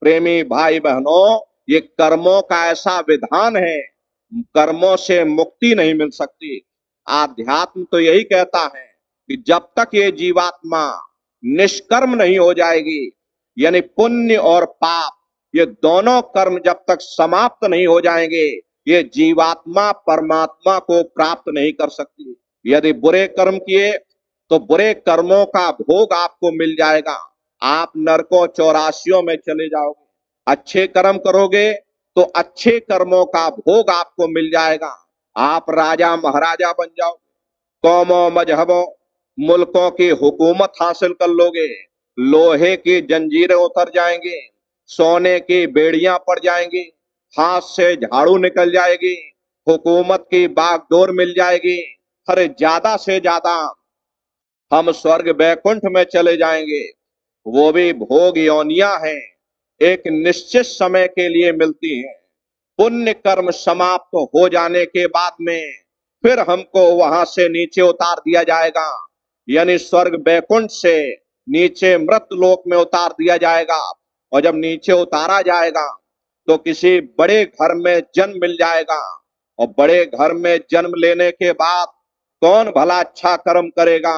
प्रेमी भाई बहनों, ये कर्मों का ऐसा विधान है, कर्मों से मुक्ति नहीं मिल सकती। आध्यात्म तो यही कहता है कि जब तक ये जीवात्मा निष्कर्म नहीं हो जाएगी, यानी पुण्य और पाप ये दोनों कर्म जब तक समाप्त नहीं हो जाएंगे, ये जीवात्मा परमात्मा को प्राप्त नहीं कर सकती। यदि बुरे कर्म किए तो बुरे कर्मों का भोग आपको मिल जाएगा, आप नरकों 84 में चले जाओगे। अच्छे कर्म करोगे तो अच्छे कर्मों का भोग आपको मिल जाएगा, आप राजा महाराजा बन जाओगे, कौमों मजहबों मुल्कों की हुकूमत हासिल कर लोगे, लोहे की जंजीरें उतर जाएंगी, सोने की बेड़ियां पड़ जाएंगी, हाथ से झाड़ू निकल जाएगी, हुकूमत की बागडोर मिल जाएगी। अरे ज्यादा से ज्यादा हम स्वर्ग बैकुंठ में चले जाएंगे। वो भी भोग योनियां हैं, एक निश्चित समय के लिए मिलती हैं। पुण्य कर्म समाप्त हो जाने के बाद में फिर हमको वहां से नीचे उतार दिया जाएगा, यानी स्वर्ग बैकुंठ से नीचे मृत लोक में उतार दिया जाएगा। और जब नीचे उतारा जाएगा तो किसी बड़े घर में जन्म मिल जाएगा, और बड़े घर में जन्म लेने के बाद कौन भला अच्छा कर्म करेगा,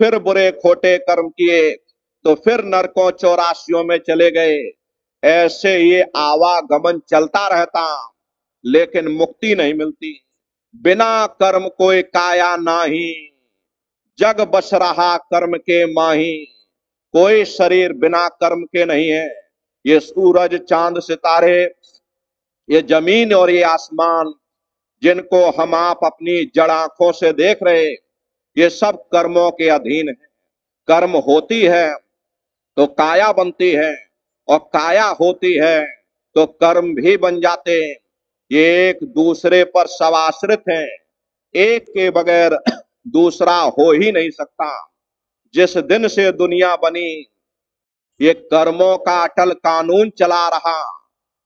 फिर बुरे खोटे कर्म किए तो फिर नरकों चौरासियों में चले गए। ऐसे ये आवागमन चलता रहता, लेकिन मुक्ति नहीं मिलती। बिना कर्म कोई काया नाही, जग बस रहा कर्म के माही। कोई शरीर बिना कर्म के नहीं है। ये सूरज चांद सितारे, ये जमीन और ये आसमान जिनको हम आप अपनी जड़ आंखों से देख रहे, ये सब कर्मों के अधीन है। कर्म होती है तो काया बनती है, और काया होती है तो कर्म भी बन जाते हैं। ये एक दूसरे पर सवाश्रित हैं, एक के बगैर दूसरा हो ही नहीं सकता। जिस दिन से दुनिया बनी, ये कर्मों का अटल कानून चला रहा।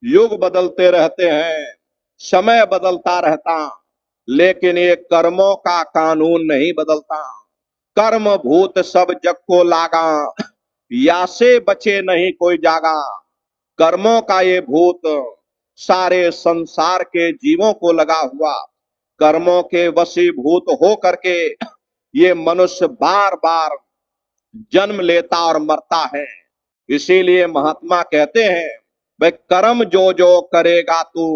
युग बदलते रहते हैं, समय बदलता रहता, लेकिन ये कर्मों का कानून नहीं बदलता। कर्म भूत सब जग को लागा, या से बचे नहीं कोई जागा। कर्मों का ये भूत सारे संसार के जीवों को लगा हुआ। कर्मों के वशीभूत हो करके ये मनुष्य बार बार जन्म लेता और मरता है। इसीलिए महात्मा कहते हैं, भाई कर्म जो जो करेगा तू,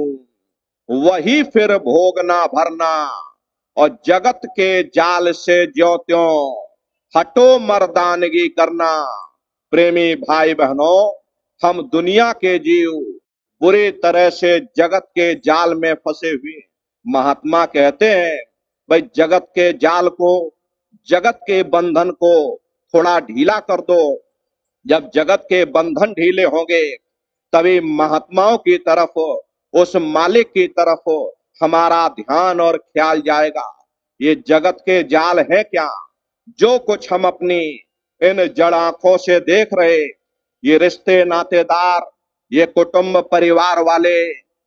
वही फिर भोगना भरना। और जगत के जाल से ज्यों त्यों हटो मर्दानगी करना। प्रेमी भाई बहनों, हम दुनिया के जीव बुरी तरह से जगत के जाल में फंसे हुए। महात्मा कहते हैं, भाई जगत के जाल को, जगत के बंधन को थोड़ा ढीला कर दो। जब जगत के बंधन ढीले होंगे, तभी महात्माओं की तरफ, उस मालिक की तरफ हमारा ध्यान और ख्याल जाएगा। ये जगत के जाल है क्या? जो कुछ हम अपनी इन जड़ आंखों से देख रहे, ये रिश्ते नातेदार, ये कुटुंब परिवार वाले,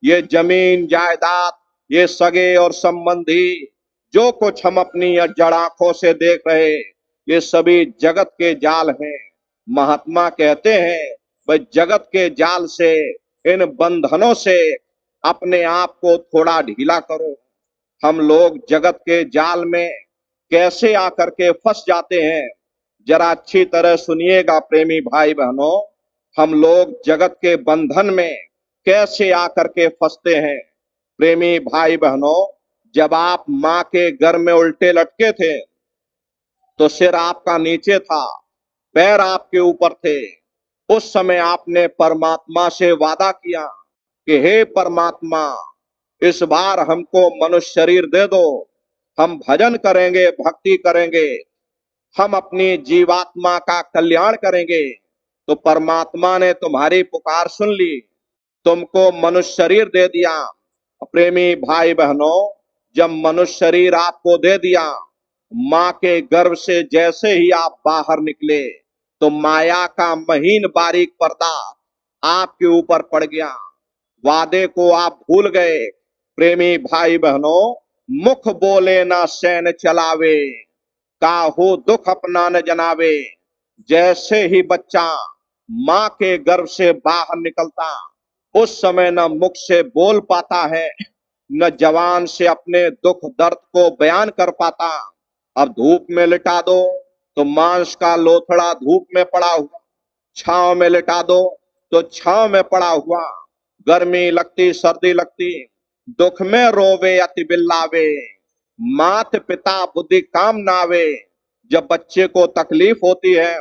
ये जमीन जायदाद, ये सगे और संबंधी, जो कुछ हम अपनी जड़ आंखों से देख रहे, ये सभी जगत के जाल हैं। महात्मा कहते हैं, भाई जगत के जाल से, इन बंधनों से अपने आप को थोड़ा ढीला करो। हम लोग जगत के जाल में कैसे आकर के फंस जाते हैं, जरा अच्छी तरह सुनिएगा प्रेमी भाई बहनों। हम लोग जगत के बंधन में कैसे आकर के फंसते हैं। प्रेमी भाई बहनों, जब आप माँ के घर में उल्टे लटके थे, तो सिर आपका नीचे था, पैर आपके ऊपर थे। उस समय आपने परमात्मा से वादा किया कि हे परमात्मा, इस बार हमको मनुष्य शरीर दे दो, हम भजन करेंगे, भक्ति करेंगे, हम अपनी जीवात्मा का कल्याण करेंगे। तो परमात्मा ने तुम्हारी पुकार सुन ली, तुमको मनुष्य शरीर दे दिया। प्रेमी भाई बहनों, जब मनुष्य शरीर आपको दे दिया, माँ के गर्भ से जैसे ही आप बाहर निकले, तो माया का महीन बारीक पर्दा आपके ऊपर पड़ गया। वादे को आप भूल गए। प्रेमी भाई बहनों, मुख बोले ना सैन चलावे, काहू दुख अपना न जनावे। जैसे ही बच्चा माँ के गर्भ से बाहर निकलता, उस समय न मुख से बोल पाता है, न जवान से अपने दुख दर्द को बयान कर पाता। अब धूप में लिटा दो तो मांस का लोथड़ा धूप में पड़ा हुआ, छांव में लिटा दो तो छांव में पड़ा हुआ। गर्मी लगती, सर्दी लगती, दुख में रोवे अति बिल्लावे, मात पिता बुद्धि काम नावे। जब बच्चे को तकलीफ होती है,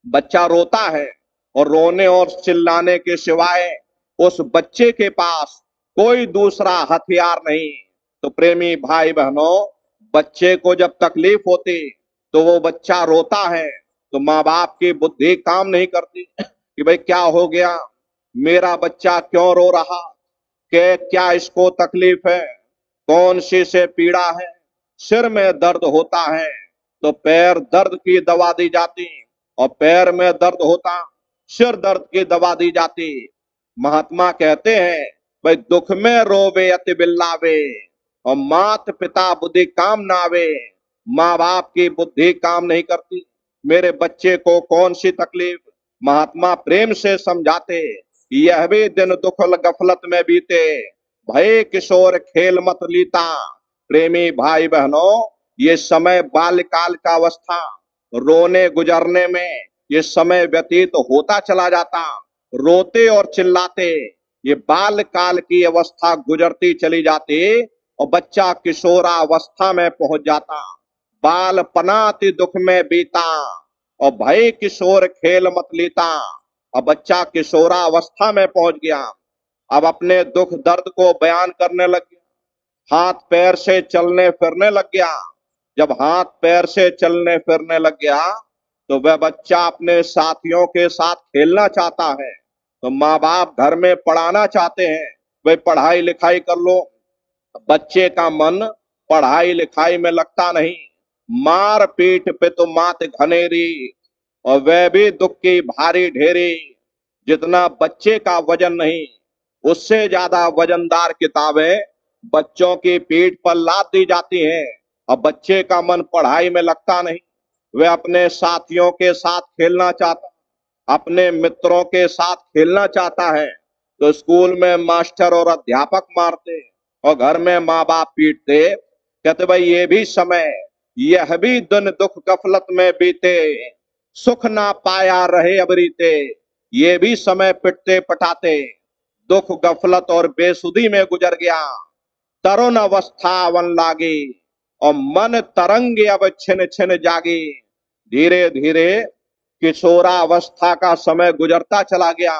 बच्चा रोता है, और रोने और चिल्लाने के सिवाय उस बच्चे के पास कोई दूसरा हथियार नहीं। तो प्रेमी भाई बहनों, बच्चे को जब तकलीफ होती तो वो बच्चा रोता है, तो माँ बाप की बुद्धि काम नहीं करती कि भाई क्या हो गया, मेरा बच्चा क्यों रो रहा, कि क्या इसको तकलीफ है, कौन सी से पीड़ा है। सिर में दर्द होता है तो पैर दर्द की दवा दी जाती, और पैर में दर्द होता, सिर दर्द की दवा दी जाती। महात्मा कहते हैं, भाई दुख में रोवे अति बिल्लावे, और मात पिता बुद्धि काम ना आवे, माँ बाप की बुद्धि काम नहीं करती, मेरे बच्चे को कौन सी तकलीफ, महात्मा प्रेम से समझाते, यह भी दिन दुख गफलत में बीते, भय किशोर खेल मत लीता। प्रेमी भाई बहनों, ये समय बाल्यकाल का अवस्था, रोने गुजरने में ये समय व्यतीत होता चला जाता, रोते और चिल्लाते ये बाल्यकाल की अवस्था गुजरती चली जाती और बच्चा किशोरावस्था में पहुंच जाता। बालपनाति दुख में बीता और भय किशोर खेल मत लीता। अब बच्चा किशोरावस्था में पहुंच गया, अब अपने दुख दर्द को बयान करने लग गया, हाथ पैर से चलने फिरने लग गया। जब हाथ पैर से चलने फिरने लग गया तो वह बच्चा अपने साथियों के साथ खेलना चाहता है, तो माँ बाप घर में पढ़ाना चाहते हैं, वे पढ़ाई लिखाई कर लो। बच्चे का मन पढ़ाई लिखाई में लगता नहीं, मार पीट पे तो मात घनेरी और वह भी दुख की भारी ढेरी। जितना बच्चे का वजन नहीं, उससे ज्यादा वजनदार किताबें बच्चों की पीठ पर लाद दी जाती हैं और बच्चे का मन पढ़ाई में लगता नहीं, वह अपने साथियों के साथ खेलना चाहता, अपने मित्रों के साथ खेलना चाहता है। तो स्कूल में मास्टर और अध्यापक मारते और घर में माँ बाप पीटते, कहते भाई ये भी समय, यह भी दिन दुख गफलत में बीते, सुख ना पाया रहे अब रीते। ये भी समय पिटते पटाते दुख गफलत और बेसुधी में गुजर गया। तरुण अवस्था वन लागी और मन तरंगे अब छिन छिन जागी। धीरे धीरे किशोरावस्था का समय गुजरता चला गया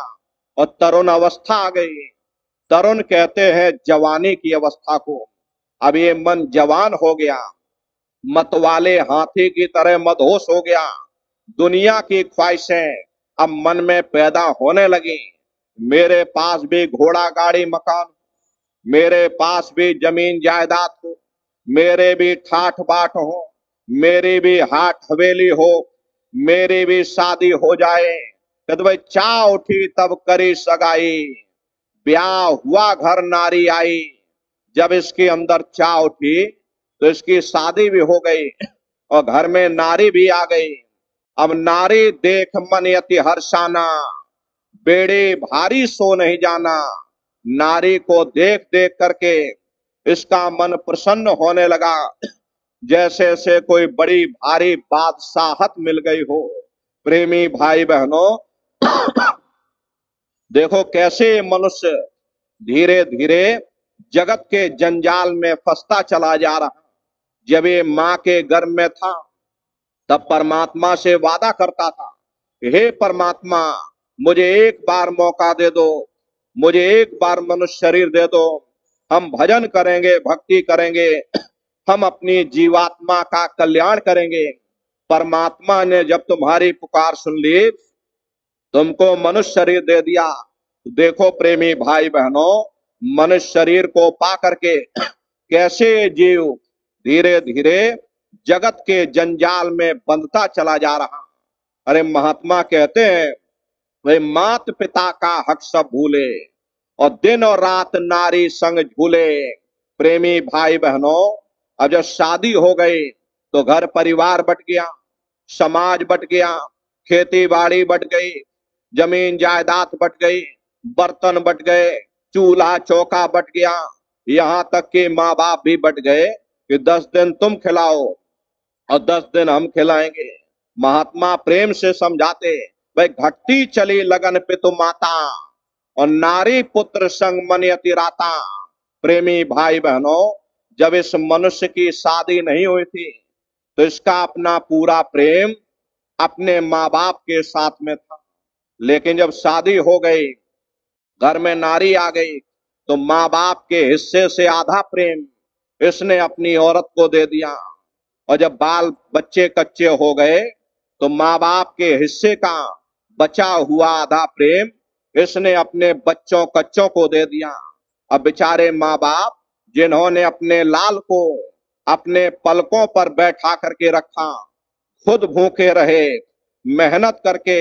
और तरुण अवस्था आ गई। तरुण कहते हैं जवानी की अवस्था को। अब ये मन जवान हो गया, मतवाले हाथी की तरह मदहोश हो गया। दुनिया की ख्वाहिशें अब मन में पैदा होने लगी। मेरे पास भी घोड़ा गाड़ी मकान, मेरे पास भी जमीन जायदाद हो, मेरे भी ठाठ बाट हो, मेरी भी हाट हवेली हो, मेरी भी शादी हो जाए। कहते भाई चाह उठी तब करी सगाई, ब्याह हुआ घर नारी आई। जब इसके अंदर चाह उठी तो इसकी शादी भी हो गई और घर में नारी भी आ गई। अब नारी देख मन यति हर्षाना, बेड़े भारी सो नहीं जाना। नारी को देख देख करके इसका मन प्रसन्न होने लगा, जैसे से कोई बड़ी भारी बादशाहत मिल गई हो। प्रेमी भाई बहनों, देखो कैसे मनुष्य धीरे धीरे जगत के जंजाल में फंसता चला जा रहा। जब ये माँ के गर्भ में था तब परमात्मा से वादा करता था, हे परमात्मा मुझे एक बार मौका दे दो, मुझे एक बार मनुष्य शरीर दे दो, हम भजन करेंगे, भक्ति करेंगे, हम अपनी जीवात्मा का कल्याण करेंगे। परमात्मा ने जब तुम्हारी पुकार सुन ली, तुमको मनुष्य शरीर दे दिया। देखो प्रेमी भाई बहनों, मनुष्य शरीर को पा करके कैसे जीव धीरे धीरे जगत के जंजाल में बंधता चला जा रहा। अरे महात्मा कहते हैं वे मात पिता का हक सब भूले और दिन और रात नारी संग झूले। प्रेमी भाई बहनों, अब जब शादी हो गई तो घर परिवार बट गया, समाज बट गया, खेती बाड़ी बट गई, जमीन जायदाद बट गई, बर्तन बट गए, चूल्हा चौका बट गया, यहाँ तक कि माँ बाप भी बट गए कि 10 दिन तुम खिलाओ और 10 दिन हम खिलाएंगे। महात्मा प्रेम से समझाते, भाई घटती चली लगन पितु माता और नारी पुत्र संग मन यति राता। प्रेमी भाई बहनों, जब इस मनुष्य की शादी नहीं हुई थी तो इसका अपना पूरा प्रेम अपने माँ बाप के साथ में था, लेकिन जब शादी हो गई, घर में नारी आ गई, तो माँ बाप के हिस्से से आधा प्रेम इसने अपनी औरत को दे दिया। और जब बाल बच्चे कच्चे हो गए तो माँ बाप के हिस्से का बचा हुआ आधा प्रेम इसने अपने बच्चों कच्चों को दे दिया। अब बेचारे माँ बाप जिन्होंने अपने लाल को अपने पलकों पर बैठा करके रखा, खुद भूखे रहे, मेहनत करके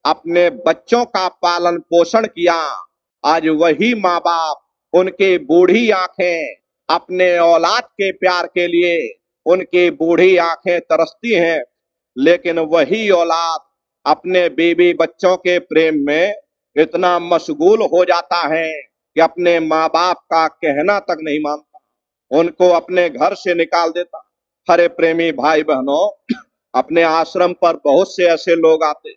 अपने बच्चों का पालन पोषण किया, आज वही माँ बाप उनकी बूढ़ी आंखें अपने औलाद के प्यार के लिए उनकी बूढ़ी आंखें तरसती हैं, लेकिन वही औलाद अपने बीवी बच्चों के प्रेम में इतना मशगूल हो जाता है कि अपने माँ बाप का कहना तक नहीं मानता, उनको अपने घर से निकाल देता। हरे प्रेमी भाई बहनों, अपने आश्रम पर बहुत से ऐसे लोग आते,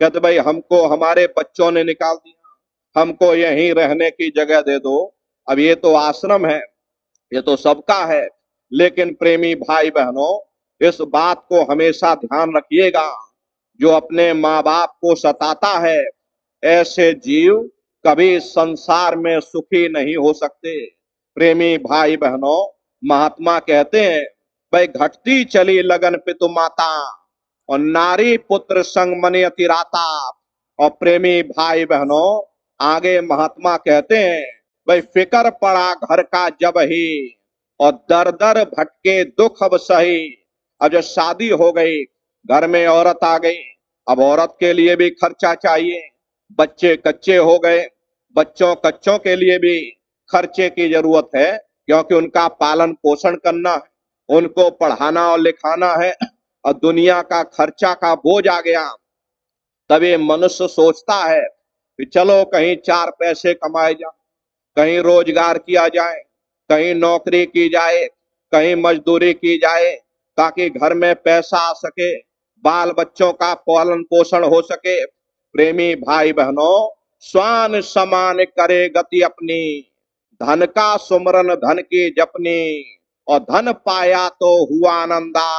कहते भाई हमको हमारे बच्चों ने निकाल दिया, हमको यहीं रहने की जगह दे दो। अब ये तो आश्रम है, ये तो सबका है, लेकिन प्रेमी भाई बहनों, इस बात को हमेशा ध्यान रखिएगा, जो अपने माँ बाप को सताता है, ऐसे जीव कभी संसार में सुखी नहीं हो सकते। प्रेमी भाई बहनों, महात्मा कहते हैं भाई घटती चली लगन पितु माता और नारी पुत्र संग मनि अतिराता। और प्रेमी भाई बहनों, आगे महात्मा कहते हैं भाई फिकर पड़ा घर का जब ही और दर दर भटके दुख अब सही। अब जब शादी हो गई, घर में औरत आ गई, अब औरत के लिए भी खर्चा चाहिए, बच्चे कच्चे हो गए, बच्चों के लिए भी खर्चे की जरूरत है, क्योंकि उनका पालन पोषण करना है, उनको पढ़ाना और लिखाना है, और दुनिया का खर्चा का बोझ आ गया। तब ये मनुष्य सोचता है कि चलो कहीं चार पैसे कमाए जाए, कहीं रोजगार किया जाए, कहीं नौकरी की जाए, कहीं मजदूरी की जाए, ताकि घर में पैसा आ सके, बाल बच्चों का पालन पोषण हो सके। प्रेमी भाई बहनों, स्वान समान करे गति अपनी, धन का सुमरन धन की जपनी, और धन पाया तो हुआ आनंदा,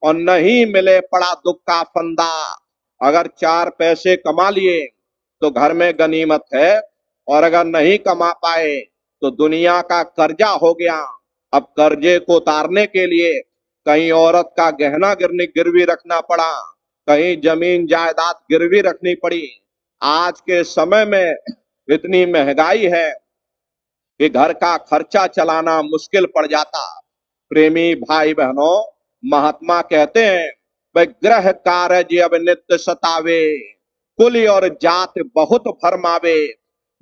और नहीं मिले पड़ा दुख का फंदा। अगर चार पैसे कमा लिए तो घर में गनीमत है, और अगर नहीं कमा पाए तो दुनिया का कर्जा हो गया। अब कर्जे को उतारने के लिए कहीं औरत का गहना गिरवी रखना पड़ा, कहीं जमीन जायदाद गिरवी रखनी पड़ी। आज के समय में इतनी महंगाई है कि घर का खर्चा चलाना मुश्किल पड़ जाता। प्रेमी भाई बहनों, महात्मा कहते हैं भाई ग्रह कार्य अब नित्य सतावे, कुल और जात बहुत भरमावे।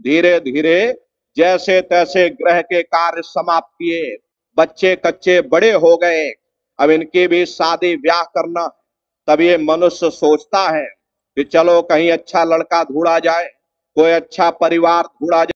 धीरे धीरे जैसे तैसे ग्रह के कार्य समाप्त किए, बच्चे कच्चे बड़े हो गए, अब इनकी भी शादी ब्याह करना। तब ये मनुष्य सोचता है कि चलो कहीं अच्छा लड़का ढूंढा जाए, कोई अच्छा परिवार ढूंढा जाए।